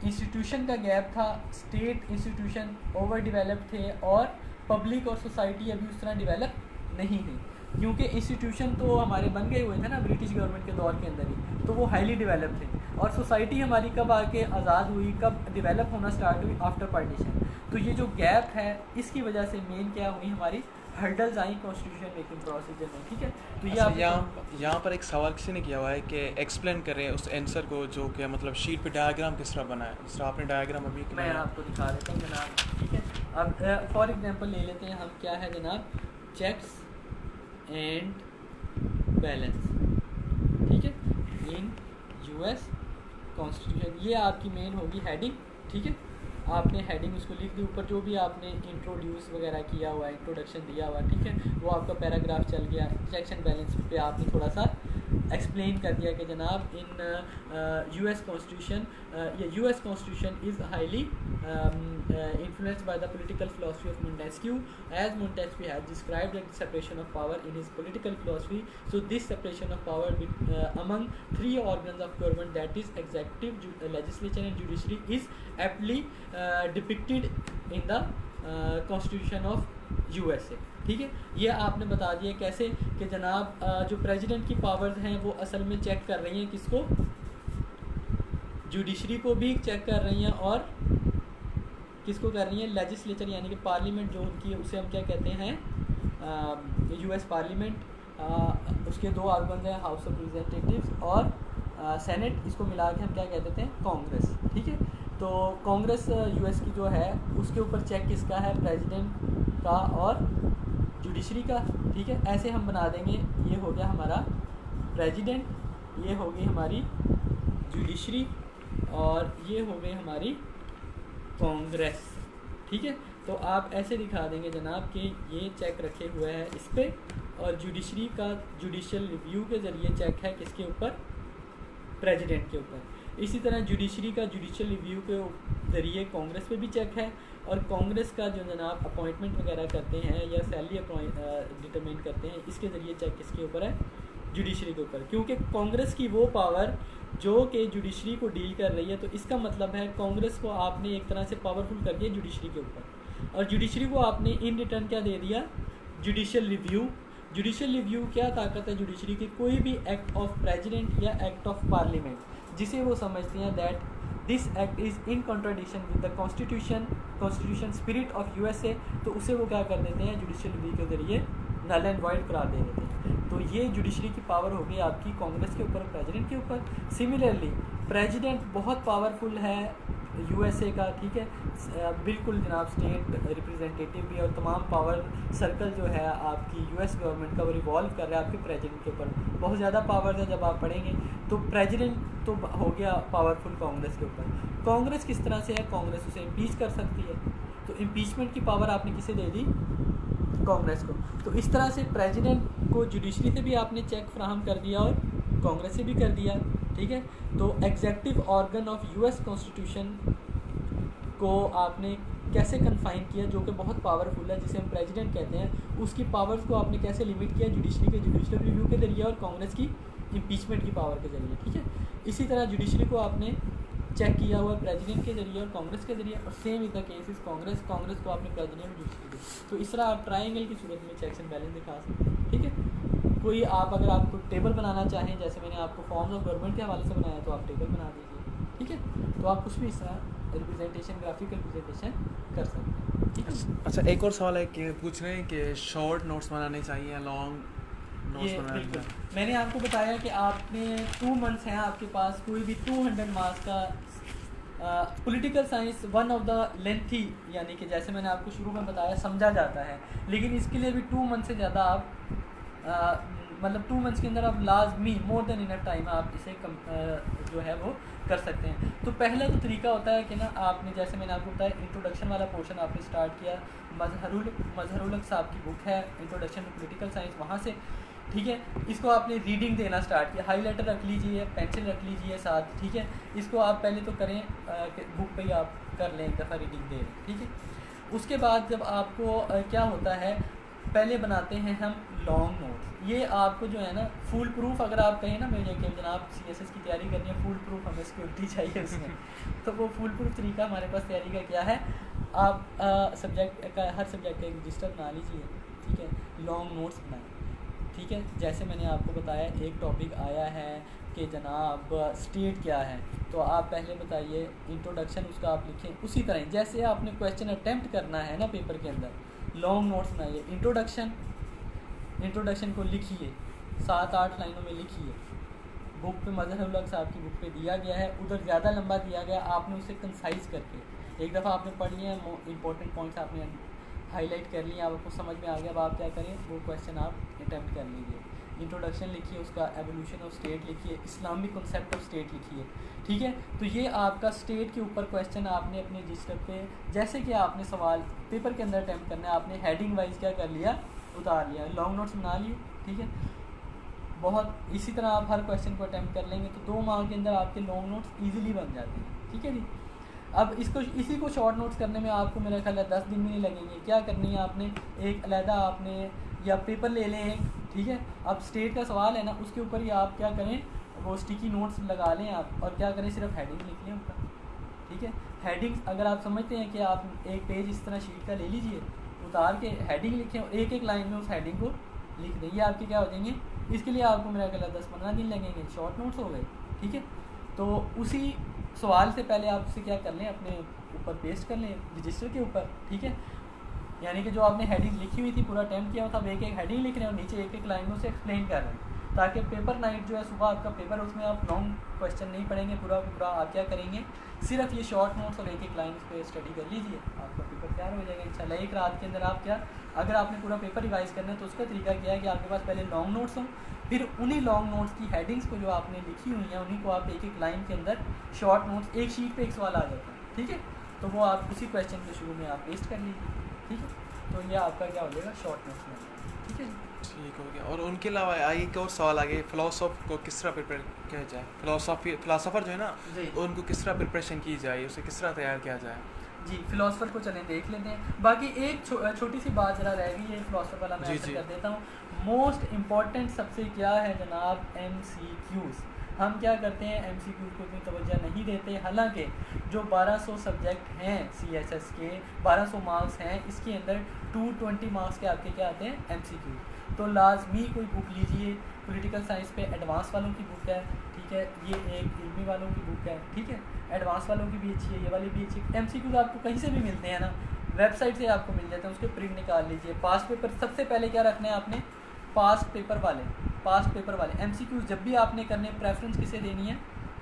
इंस्टीट्यूशन का गैप था, स्टेट इंस्टीट्यूशन ओवर डेवलप्ड थे और पब्लिक और सोसाइटी अभी उस तरह डेवलप नहीं थी, क्योंकि इंस्टीट्यूशन तो हमारे बन गए हुए थे ना ब्रिटिश गवर्नमेंट के दौर के अंदर ही, तो वो हाईली डेवलप थे, और सोसाइटी हमारी कब आके आज़ाद हुई, कब डेवलप होना स्टार्ट हुई, आफ्टर पार्टीशन। तो ये जो गैप है इसकी वजह से मेन क्या हुई, हमारी हर्डल्स आई कॉन्स्टिट्यूशन मेकिंग प्रोसीजर में, ठीक है। तो ये आप यहाँ पर एक सवाल किसी ने किया हुआ है कि एक्सप्लेन करें उस आंसर को, जो कि मतलब शीट पे डायग्राम किस तरह बना है, जिस तरह आपने डायग्राम अभी मैं आपको दिखा देता हूँ जनाब, ठीक है। अब फॉर एग्जांपल ले लेते हैं हम, क्या है जनाब, चेक्स एंड बैलेंस, ठीक है, इन यूएस कॉन्स्टिट्यूशन, ये आपकी मेन होगी हेडिंग, ठीक है। आपने हेडिंग उसको लिख दी, ऊपर जो भी आपने इंट्रोड्यूस वगैरह किया हुआ है, इंट्रोडक्शन दिया हुआ, ठीक है, वो आपका पैराग्राफ चल गया। चेक्स एंड बैलेंस पे आपने थोड़ा सा एक्सप्लेन कर दिया कि जनाब इन यूएस कॉन्स्टिट्यूशन, ये US constitution is highly influenced by the political philosophy of Montesquieu, as Montesquieu has described the separation of power in his political philosophy. So this separation of power among three organs of government, that is executive, legislature and judiciary, is aptly depicted in the constitution of USA, ठीक है। ये आपने बता दिया कैसे कि जनाब जो प्रेसिडेंट की पावर्स हैं वो असल में चेक कर रही हैं किसको, जुडिशरी को भी चेक कर रही हैं, और किसको कर रही हैं, लेजिस्लेचर यानी कि पार्लियामेंट जो उनकी है उसे हम क्या कहते हैं, यूएस पार्लियामेंट, उसके दो ऑर्गन हैं, हाउस ऑफ रिप्रेजेंटेटिव्स और सेनेट, इसको मिला के हम क्या कह देते हैं, कांग्रेस। ठीक है, तो कांग्रेस यूएस की जो है उसके ऊपर चेक किसका है, प्रेसिडेंट का और जुडिशरी का। ठीक है, ऐसे हम बना देंगे, ये हो गया हमारा प्रेसिडेंट, ये हो गई हमारी जुडिशरी और ये हो गई हमारी कांग्रेस। ठीक है, तो आप ऐसे दिखा देंगे जनाब कि ये चेक रखे हुए हैं इस पर, और जुडिशरी का जुडिशियल रिव्यू के ज़रिए चेक है किसके ऊपर, प्रेसिडेंट के ऊपर। इसी तरह जुडिशरी का जुडिशियल रिव्यू के ज़रिए कांग्रेस पे भी चेक है, और कांग्रेस का जो जनाब अपॉइंटमेंट वगैरह करते हैं या सैलरी डिटरमिन करते हैं, इसके ज़रिए चेक किसके ऊपर है, जुडिशरी के ऊपर। क्योंकि कांग्रेस की वो पावर जो कि जुडिशरी को डील कर रही है, तो इसका मतलब है कांग्रेस को आपने एक तरह से पावरफुल कर दिया जुडिशरी के ऊपर, और जुडिशरी को आपने इन रिटर्न क्या दे दिया, जुडिशियल रिव्यू। जुडिशियल रिव्यू क्या ताकत है जुडिशरी की, कोई भी एक्ट ऑफ प्रेसिडेंट या एक्ट ऑफ पार्लियामेंट जिसे वो समझते हैं that this act is in contradiction with the constitution spirit of USA, तो उसे वो क्या कर देते हैं, जुडिशियल रिव्यू के ज़रिए नल एंड वाइड करा दे देते हैं। तो ये जुडिशरी की पावर हो गई आपकी कांग्रेस के ऊपर, प्रेसिडेंट के ऊपर। सिमिलरली प्रेसिडेंट बहुत पावरफुल है यूएसए का। ठीक है, बिल्कुल जनाब, स्टेट रिप्रेजेंटेटिव भी, और तमाम पावर सर्कल जो है आपकी यूएस गवर्नमेंट का वो रिवॉल्व कर रहा है आपके प्रेसिडेंट के ऊपर। बहुत ज़्यादा पावर है, जब आप पढ़ेंगे तो प्रेसिडेंट तो हो गया पावरफुल कांग्रेस के ऊपर। कांग्रेस किस तरह से है, कांग्रेस उसे इम्पीच कर सकती है, तो इम्पीचमेंट की पावर आपने किसे दे दी, कांग्रेस को। तो इस तरह से प्रेसिडेंट को जुडिशरी से भी आपने चेक फ्राहम कर दिया और कांग्रेस से भी कर दिया। ठीक है, तो executive organ of US constitution को आपने कैसे कन्फाइन किया, जो कि बहुत पावरफुल है, जिसे हम प्रेसिडेंट कहते हैं, उसकी पावर्स को आपने कैसे लिमिट किया, जुडिशरी के जुडिशियल रिव्यू के जरिए और कांग्रेस की इम्पीचमेंट की पावर के जरिए। ठीक है, इसी तरह जुडिशरी को आपने चेक किया हुआ प्रेसिडेंट के जरिए और कांग्रेस के जरिए, और same is the case is Congress को आपने प्रेसिडेंट और जुडिशरी दी। तो इस तरह आप ट्रायंगल की सूरत में चेक्स एंड बैलेंस दिखा सकते हैं। ठीक है, कोई आप अगर आपको टेबल बनाना चाहें, जैसे मैंने आपको फॉर्म्स ऑफ गवर्नमेंट के हवाले से बनाया, तो आप टेबल बना दीजिए। ठीक है, तो आप कुछ भी इस तरह रिप्रेजेंटेशन, ग्राफिकल रिप्रेजेंटेशन कर सकते हैं। ठीक है, अच्छा, एक और सवाल है कि पूछ रहे हैं कि शॉर्ट नोट्स बनाने चाहिए या लॉन्ग नोट्स ये बनाने बिल्कुल चाहिए? मैंने आपको बताया कि आपने 2 मंथ्स हैं आपके पास, कोई भी 200 मार्क्स का political science one of the lengthy, यानी कि जैसे मैंने आपको शुरू में बताया समझा जाता है, लेकिन इसके लिए भी 2 मंथ से ज़्यादा आप मतलब 2 मंथ्स के अंदर आप लाजमी मोर देन इनफ टाइम आप इसे जो है वो कर सकते हैं। तो पहला तो तरीका होता है कि ना आपने, जैसे मैंने आपको बताया, इंट्रोडक्शन वाला पोर्शन आपने स्टार्ट किया, मजहरुल हक साहब की बुक है इंट्रोडक्शन टू पॉलिटिकल साइंस, वहाँ से। ठीक है, इसको आपने रीडिंग देना स्टार्ट किया, हाईलाइटर रख लीजिए, पेंसिल रख लीजिए साथ। ठीक है, इसको आप पहले तो करें बुक पे ही आप कर लें, एक दफ़ा रीडिंग दे लें। ठीक है, उसके बाद जब आपको क्या होता है, पहले बनाते हैं हम लॉन्ग नोट्स। ये आपको जो है ना फुल प्रूफ, अगर आप कहें ना मुझे कि जनाब सीएसएस की तैयारी करनी है, फुल प्रूफ हमें सिक्योरिटी चाहिए उसमें तो वो फुल प्रूफ तरीका हमारे पास तैयारी का क्या है, आप सब्जेक्ट का, हर सब्जेक्ट का एक रजिस्टर बना लीजिए। ठीक है, लॉन्ग नोट्स बनाएं। ठीक है, जैसे मैंने आपको बताया एक टॉपिक आया है कि जनाब स्टेट क्या है, तो आप पहले बताइए इंट्रोडक्शन, उसका आप लिखें उसी तरह जैसे आपने क्वेश्चन अटैम्प्ट करना है ना पेपर के अंदर। लॉन्ग नोट्स बनाइए, इंट्रोडक्शन को लिखिए, 7-8 लाइनों में लिखिए। बुक पे मजहरुल हक साहब की बुक पे दिया गया है, उधर ज़्यादा लंबा दिया गया, आपने उसे कंसाइज करके एक दफ़ा आपने पढ़ लिया, इंपॉर्टेंट पॉइंट्स आपने हाईलाइट कर लिए, आपको समझ में आ गया, अब आप क्या करें, वो क्वेश्चन आप अटैम्प्ट कर लीजिए। इंट्रोडक्शन लिखिए, उसका एवोल्यूशन ऑफ स्टेट लिखिए, इस्लामिक कॉन्सेप्ट ऑफ स्टेट लिखिए। ठीक है, तो ये आपका स्टेट के ऊपर क्वेश्चन आपने अपने रजिस्टर पे, जैसे कि आपने सवाल पेपर के अंदर अटैम्प्ट करना है, आपने हेडिंग वाइज क्या कर लिया, उतार लिया, लॉन्ग नोट्स बना लिए। ठीक है, बहुत इसी तरह आप हर क्वेश्चन को अटैम्प्ट कर लेंगे तो 2 माह के अंदर आपके लॉन्ग नोट्स ईजिली बन जाते हैं। ठीक है जी, अब इसी को शॉर्ट नोट्स करने में आपको मेरा ख्याल है 10 दिन भी नहीं लगेंगे। क्या करनी है आपने, एक अलहदा आपने या पेपर ले लें एक। ठीक है, अब स्टेट का सवाल है ना, उसके ऊपर ही आप क्या करें, वो स्टिकी नोट्स लगा लें आप, और क्या करें, सिर्फ हेडिंग लिख लें ऊपर। ठीक है, हेडिंग्स अगर आप समझते हैं कि आप एक पेज इस तरह शीट का ले लीजिए, उतार के हेडिंग लिखें और एक लाइन में उस हेडिंग को लिख दें, ये आपके क्या हो जाएंगे। इसके लिए आपको मेरा ख्याल 10-15 दिन लगेंगे, शॉर्ट नोट्स हो गए। ठीक है, तो उसी सवाल से पहले आप उसे क्या कर लें, अपने ऊपर पेस्ट कर लें रजिस्टर के ऊपर। ठीक है, यानी कि जो आपने हेडिंग लिखी हुई थी, पूरा अटैम्प्ट किया था, अब एक हेडिंग लिख रहे हैं और नीचे एक लाइन में उसे एक्सप्लेन कर रहे हैं। ताकि पेपर नाइट जो है सुबह आपका पेपर, उसमें आप लॉन्ग क्वेश्चन नहीं पढ़ेंगे पूरा पूरा, आप क्या करेंगे सिर्फ ये शॉर्ट नोट्स और एक एक लाइन पे स्टडी कर लीजिए, आपका पेपर तैयार हो जाएगा इंशाल्लाह। एक रात के अंदर आप क्या, अगर आपने पूरा पेपर रिवाइज करना है तो उसका तरीका क्या है कि आपके पास पहले लॉन्ग नोट्स हों, फिर उन्हीं लॉन्ग नोट्स की हेडिंग्स को जो आपने लिखी हुई हैं उन्हीं को आप एक एक लाइन के अंदर शॉर्ट नोट्स, एक शीट पे एक सवाल आ जाता है, ठीक है, तो वो आप उसी क्वेश्चन के शुरू में आप पेस्ट कर लीजिए, ठीक है, तो ये आपका क्या हो जाएगा शॉर्ट नोट्स में, ठीक है जी। ठीक हो गया। और उनके अलावा आगे एक और सवाल आगे, फ़िलासफ़ को किस तरह प्रिपेयर किया जाए, फ़िलासफ़र जो है ना जी उनको किस तरह प्रिपरेशन की जाए, उसे किस तरह तैयार किया जाए। जी, फ़िलासफ़र को चलें देख लेते हैं। बाकी एक छोटी सी बात ज़रा रह गई है फ़िलासफ़र वाला, मैं ऐसा कर देता हूँ। मोस्ट इम्पॉर्टेंट सबसे क्या है जनाब, MCQs। हम क्या करते हैं, MCQs को इतनी तवज्जो नहीं देते, हालांकि जो 1200 सब्जेक्ट हैं CSS के, 1200 मार्क्स हैं, इसके अंदर 220 मार्क्स के आपके क्या आते हैं MCQs। तो लाजमी कोई बुक लीजिए, पॉलिटिकल साइंस पे एडवांस वालों की बुक है, ठीक है, ये एक इल्मी वालों की बुक है, ठीक है, एडवांस वालों की भी अच्छी है, ये वाली भी अच्छी है। MCQs आपको कहीं से भी मिलते हैं ना, वेबसाइट से आपको मिल जाते हैं, उसके प्रिंट निकाल लीजिए। पास्ट पेपर सबसे पहले क्या रखना है आपने, पास्ट पेपर वाले MCQs जब भी आपने करने, प्रेफरेंस किसे देनी है,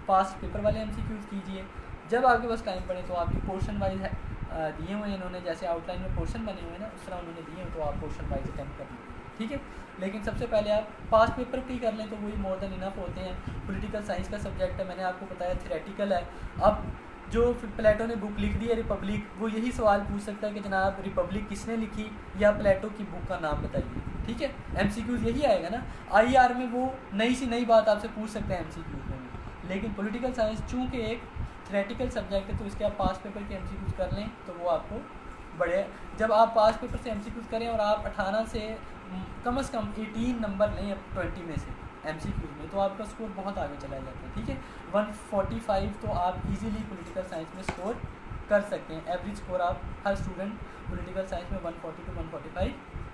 पास्ट पेपर वाले MCQs कीजिए। जब आपके पास टाइम पड़े तो आपकी पोर्शन वाइज दिए हुए हैं इन्होंने, जैसे आउटलाइन में पोर्शन बने हुए हैं ना, उस तरह उन्होंने दिए हैं, तो आप पोर्शन वाइज अटेम्प्ट कर लीजिए, ठीक है। लेकिन सबसे पहले आप पास्ट पेपर की कर लें तो वही मोर देन इनफ होते हैं। पॉलिटिकल साइंस का सब्जेक्ट है, मैंने आपको बताया थ्योरेटिकल है। अब जो प्लेटो ने बुक लिख दी है रिपब्लिक, वो यही सवाल पूछ सकता है कि जनाब रिपब्लिक किसने लिखी, या प्लेटो की बुक का नाम बताइए, ठीक है। MCQs यही आएगा ना। IR में वो नई सी नई बात आपसे पूछ सकते हैं MCQs में भी, लेकिन पॉलिटिकल साइंस चूँकि एक थ्योरेटिकल सब्जेक्ट है तो इसके आप पास्ट पेपर के MCQs कर लें तो वो आपको बड़े, जब आप पास्ट पेपर से MCQs करें और आप 18 से कम से कम 18 नंबर लें अब 20 में से MCQs में, तो आपका स्कोर बहुत आगे चला जाता है, ठीक है। 145 तो आप इजीली पॉलिटिकल साइंस में स्कोर कर सकते हैं। एवरेज स्कोर आप हर स्टूडेंट पॉलिटिकल साइंस में 140 to 145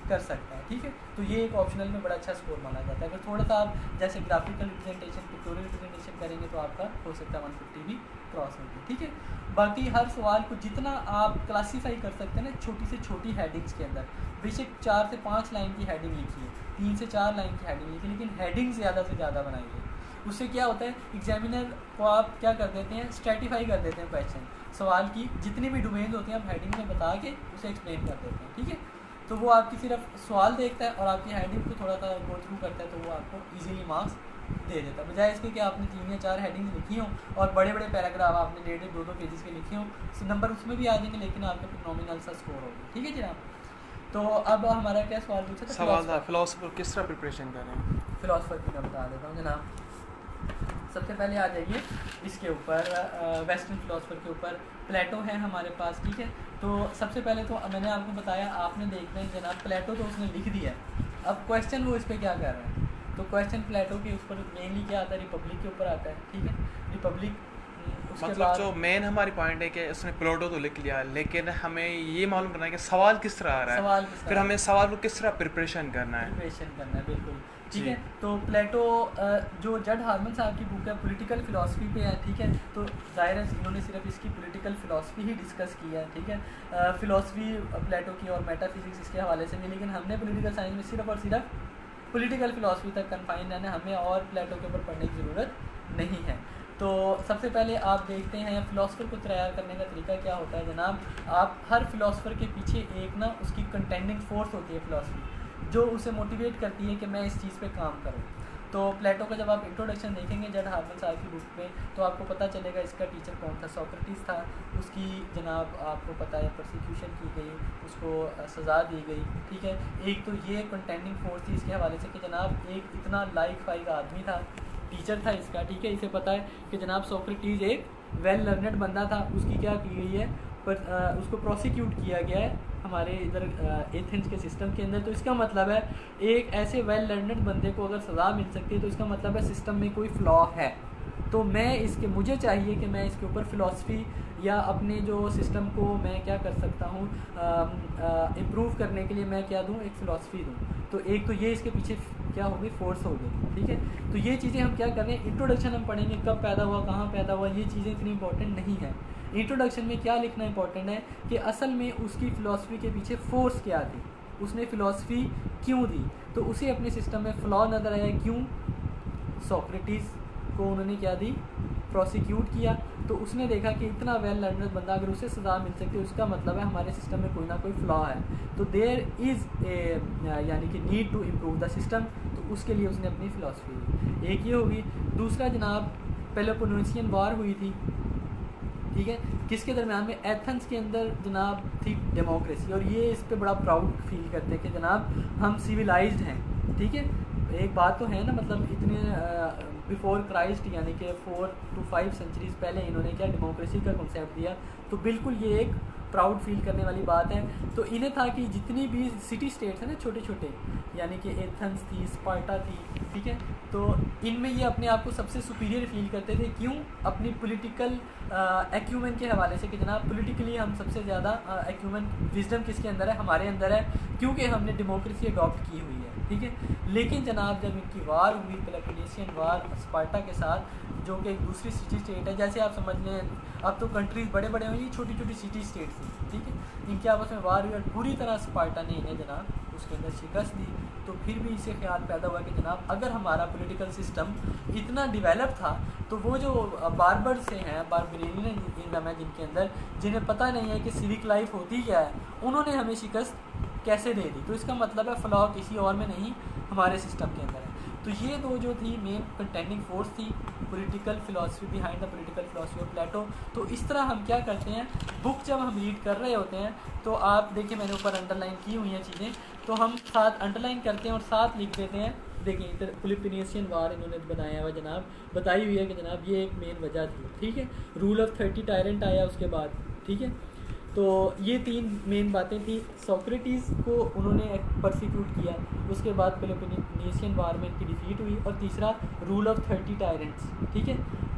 कर सकता है, ठीक है। तो ये एक ऑप्शनल में बड़ा अच्छा स्कोर माना जाता है। अगर थोड़ा सा आप जैसे ग्राफिकल रिप्रेजेंटेशन, पिक्टोरियल रिप्रेजेंटेशन करेंगे तो आपका हो सकता है 150 भी क्रॉस होगी, ठीक है। बाकी हर सवाल को जितना आप क्लासीफाई कर सकते हैं ना, छोटी से छोटी हेडिंग्स के अंदर, बेशक 4 से 5 लाइन की हेडिंग लिखिए, 3 से 4 लाइन की हेडिंग लिखिए, लेकिन हेडिंग ज़्यादा से ज़्यादा बनाइए। उससे क्या होता है, एग्जामिनर को आप क्या कर देते हैं, स्ट्रेटिफाई कर देते हैं क्वेश्चन, सवाल की जितनी भी डोमेन्स होती हैं आप हेडिंग में बता के उसे एक्सप्लेन कर देते हैं, ठीक है। तो वो आपकी सिर्फ सवाल देखता है और आपकी हेडिंग को थोड़ा सा गो थ्रू करता है, तो वो आपको ईजिली मार्क्स दे देता है। बजाय इसके कि आपने 3 या 4 हेडिंग्स लिखी हों और बड़े बड़े पैराग्राफ आपने 1.5 2 पेजेस के लिखे हों, तो नंबर उसमें भी आ जाएंगे, लेकिन आपका फिर नॉमिनल सा स्कोर होगा, ठीक है जनाब। तो अब हमारा क्या सवाल पूछा था, सवाल था फ़िलासफ़र किस तरह प्रिपरेशन करें। फ़िलासफ़र की मैं बता देता हूँ जनाब। सबसे पहले आ जाइए इसके ऊपर, वेस्टर्न फ़िलासफ़र के ऊपर प्लेटो है हमारे पास, ठीक है। तो सबसे पहले तो मैंने आपको बताया, आपने देखना है जनाब प्लेटो तो उसने लिख दिया, अब क्वेश्चन वो इस पर क्या कर रहा है। तो क्वेश्चन प्लेटो के ऊपर मेनली क्या आता है, रिपब्लिक के ऊपर आता है, ठीक है। रिपब्लिक मतलब जो मेन हमारी पॉइंट है कि उसने प्लेटो तो लिख लिया, लेकिन हमें ये मालूम करना है कि सवाल किस तरह आ रहा है, फिर हमें सवाल को किस तरह प्रिपरेशन करना है, बिल्कुल ठीक है। तो प्लेटो जो जड हार्मन साहब की बुक है पॉलिटिकल फ़िलासफ़ी पे है, ठीक है। तो ज़ाहिर है इन्होंने सिर्फ इसकी पॉलिटिकल फ़िलासफ़ी ही डिस्कस की है, ठीक है। फ़िलासफ़ी प्लेटो की और मेटाफिज़िक्स इसके हवाले से भी, लेकिन हमने पॉलिटिकल साइंस में सिर्फ और सिर्फ पॉलिटिकल फ़िलासफ़ी तक कन्फाइन है ना, हमें और प्लेटो के ऊपर पढ़ने की ज़रूरत नहीं है। तो सबसे पहले आप देखते हैं फ़िलासफ़र को तैयार करने का तरीका क्या होता है जनाब। आप हर फ़िलासफ़र के पीछे एक ना उसकी कंटेंडिंग फोर्स होती है फ़िलासफ़ी, जो उसे मोटिवेट करती है कि मैं इस चीज़ पे काम करूं। तो प्लेटो का जब आप इंट्रोडक्शन देखेंगे जड हार्मन साहब की बुक में, तो आपको पता चलेगा इसका टीचर कौन था, सोक्रेटिस था। उसकी जनाब आपको पता है प्रोसिक्यूशन की गई, उसको सज़ा दी गई, ठीक है। एक तो ये कंटेंडिंग फोर्स थी इसके हवाले से कि जनाब एक इतना लाइक फाइक आदमी था, टीचर था इसका, ठीक है। इसे पता है कि जनाब सोक्रेटिस एक वेल लर्नड बंदा था, उसकी क्या की गई है, पर उसको प्रोसिक्यूट किया गया है हमारे इधर एथेंस के सिस्टम के अंदर। तो इसका मतलब है एक ऐसे वेल लर्नड बंदे को अगर सज़ा मिल सकती है तो इसका मतलब है सिस्टम में कोई फ्लॉ है। तो मुझे चाहिए कि मैं इसके ऊपर फ़िलासफ़ी या अपने जो सिस्टम को मैं क्या कर सकता हूँ इम्प्रूव करने के लिए मैं क्या दूँ, एक फ़िलासफ़ी दूँ। तो एक तो ये इसके पीछे क्या होगी, फोर्स होगी, ठीक है। तो ये चीज़ें हम क्या कर रहे हैं, इंट्रोडक्शन हम पढ़ेंगे, कब पैदा हुआ, कहाँ पैदा हुआ, ये चीज़ें इतनी इंपॉर्टेंट नहीं है। इंट्रोडक्शन में क्या लिखना इंपॉर्टेंट है कि असल में उसकी फ़िलासफ़ी के पीछे फ़ोर्स क्या थी, उसने फ़िलासफ़ी क्यों दी, तो उसे अपने सिस्टम में फ़्लॉ नज़र आया। क्यों? सोक्रेटिस को उन्होंने क्या दी, प्रोसिक्यूट किया, तो उसने देखा कि इतना वेल लर्नड बंदा अगर उसे सज़ा मिल सकती है उसका मतलब है हमारे सिस्टम में कोई ना कोई फ्लॉ है, तो देयर इज़ ए यानी कि need to improve the system, तो उसके लिए उसने अपनी फ़िलासफ़ी दी। एक ये होगी। दूसरा जनाब पेलोपोनेशियन वार हुई थी, ठीक है, किसके दरमियान में? एथेंस के अंदर जनाब थी डेमोक्रेसी, और ये इस पर बड़ा प्राउड फील करते हैं कि जनाब हम सिविलाइज्ड हैं, ठीक है। एक बात तो है ना, मतलब इतने बिफोर क्राइस्ट यानी कि 4 to 5 सेंचुरीज़ पहले इन्होंने क्या डेमोक्रेसी का कॉन्सेप्ट दिया, तो बिल्कुल ये एक प्राउड फील करने वाली बात है। तो इन्हें था कि जितनी भी सिटी स्टेट्स हैं ना छोटे छोटे, यानी कि एथेंस थी, स्पार्टा थी, ठीक है, तो इनमें ये अपने आप को सबसे सुपीरियर फील करते थे। क्यों? अपनी पॉलिटिकल एक्यूमेन के हवाले से कि जनाब पॉलिटिकली हम सबसे ज़्यादा एक्यूमेन विजडम किसके अंदर है? हमारे अंदर है, क्योंकि हमने डेमोक्रेसी अडॉप्ट की हुई है, ठीक है। लेकिन जनाब जब इनकी वार हुई पेलोपोनेशियन वार स्पार्टा के साथ, जो कि एक दूसरी सिटी स्टेट है, जैसे आप समझ लें अब तो कंट्रीज़ बड़े बड़े हुए, ये छोटी छोटी सिटी स्टेट थी, ठीक है, इनके आपस में वार हुई और पूरी तरह स्पार्टा ने इन्हें जनाब उसके अंदर शिकस्त दी। तो फिर भी इसे ख्याल पैदा हुआ कि जनाब अगर हमारा पॉलिटिकल सिस्टम इतना डेवलप था, तो वो जो बार्बर से हैं, बारबरेनियन इज़म है जिनके अंदर, जिन्हें पता नहीं है कि सिविक लाइफ होती क्या है, उन्होंने हमें शिकस्त कैसे दे दी। तो इसका मतलब है फ्लॉ किसी और में नहीं, हमारे सिस्टम के अंदर है। तो ये दो जो थी मेन कंटेंडिंग फोर्स थी, political philosophy behind the political philosophy of Plato. तो इस तरह हम क्या करते हैं, बुक जब हम रीड कर रहे होते हैं तो आप देखिए मैंने ऊपर अंडरलाइन की हुई हैं चीज़ें, तो हम साथ अंडरलाइन करते हैं और साथ लिख देते हैं। देखिए इधर पेलोपोनेशियन वार इन्होंने बनाया हुआ जनाब, बताई हुई है कि जनाब ये एक मेन वजह थी, ठीक है। रूल ऑफ 30 टायरेंट आया उसके बाद, ठीक है। तो ये 3 मेन बातें थी। सोक्रेटिस को उन्होंने परसिक्यूट किया, उसके बाद पेलोपोनेशियन वार में इनकी डिफीट हुई, और तीसरा रूल ऑफ 30 टायरेंट्स, ठीक है।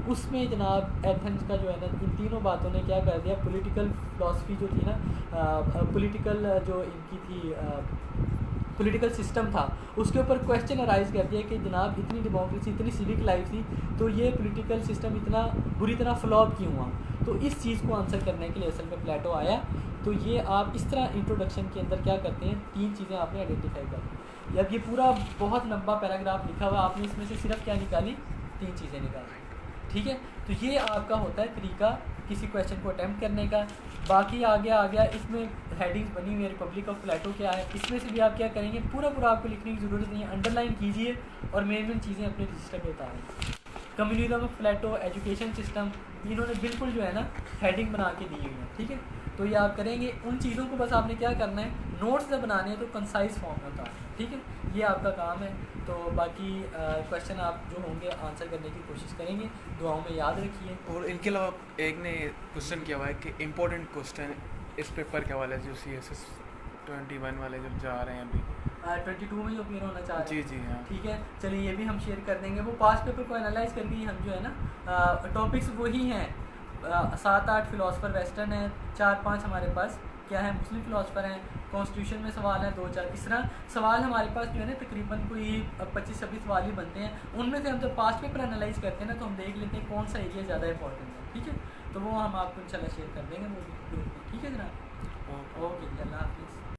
उसमें जनाब एथेंस का जो है ना, इन तीनों बातों ने क्या कर दिया, पॉलिटिकल फिलॉसफी जो थी ना, पॉलिटिकल जो इनकी थी पॉलिटिकल सिस्टम था, उसके ऊपर क्वेश्चन अराइज कर दिया कि जनाब इतनी डेमोक्रेसी, इतनी सिविक लाइफ थी, तो ये पॉलिटिकल सिस्टम इतना बुरी तरह फ्लॉप क्यों हुआ। तो इस चीज़ को आंसर करने के लिए असल में प्लेटो आया। तो ये आप इस तरह इंट्रोडक्शन के अंदर क्या करते हैं, 3 चीज़ें आपने आइडेंटिफाई कर दी। अब ये पूरा बहुत लंबा पैराग्राफ लिखा हुआ, आपने इसमें से सिर्फ क्या निकाली, 3 चीज़ें निकाली, ठीक है। तो ये आपका होता है तरीका किसी क्वेश्चन को अटैम्प्ट करने का। बाकी आ गया इसमें हेडिंग्स बनी हुई है, रिपब्लिक ऑफ प्लेटो क्या है, इसमें से भी आप क्या करेंगे, पूरा आपको लिखने की ज़रूरत नहीं है, अंडरलाइन कीजिए और मेन चीज़ें अपने रजिस्टर पे उतारें। Communism of Plato, education system, इन्होंने बिल्कुल जो है ना हेडिंग बना के दी हुई है, ठीक है। तो ये आप करेंगे, उन चीज़ों को बस आपने क्या करना है, नोट्स जब बनाने हैं तो कंसाइज फॉर्म में उतारना, ठीक है, ये आपका काम है। तो बाकी क्वेश्चन आप जो होंगे आंसर करने की कोशिश करेंगे, दुआओं में याद रखिए। और इनके अलावा एक ने क्वेश्चन किया हुआ है कि इम्पोर्टेंट क्वेश्चन इस पेपर के हवाले से, जो CSS 21 वाले जो जा रहे हैं अभी 22 में जो अपीयर होना चाह रहे हैं, जी हाँ, ठीक है, चलिए ये भी हम शेयर कर देंगे। वो पास्ट पेपर को एनालाइज करके ही हम जो है ना, टॉपिक्स वही हैं, 7-8 फिलोसफर वेस्टर्न हैं, 4-5 हमारे पास क्या है, मुस्लिम फिलोसफर हैं, कॉन्स्टिट्यूशन में सवाल हैं 2-4, इस तरह सवाल हमारे पास जो है ना तकरीबन कोई 25-26 सवाल ही बनते हैं। उनमें से हम जब पास्ट पेपर एनालाइज करते हैं ना, तो हम देख लेते हैं कौन सा एरिया ज़्यादा इंपॉर्टेंट है, ठीक है। तो वो हम आपको इंशाल्लाह शेयर कर देंगे वो भी ग्रुप में, ठीक है जनाब। ओके, अल्लाह हाफिज़।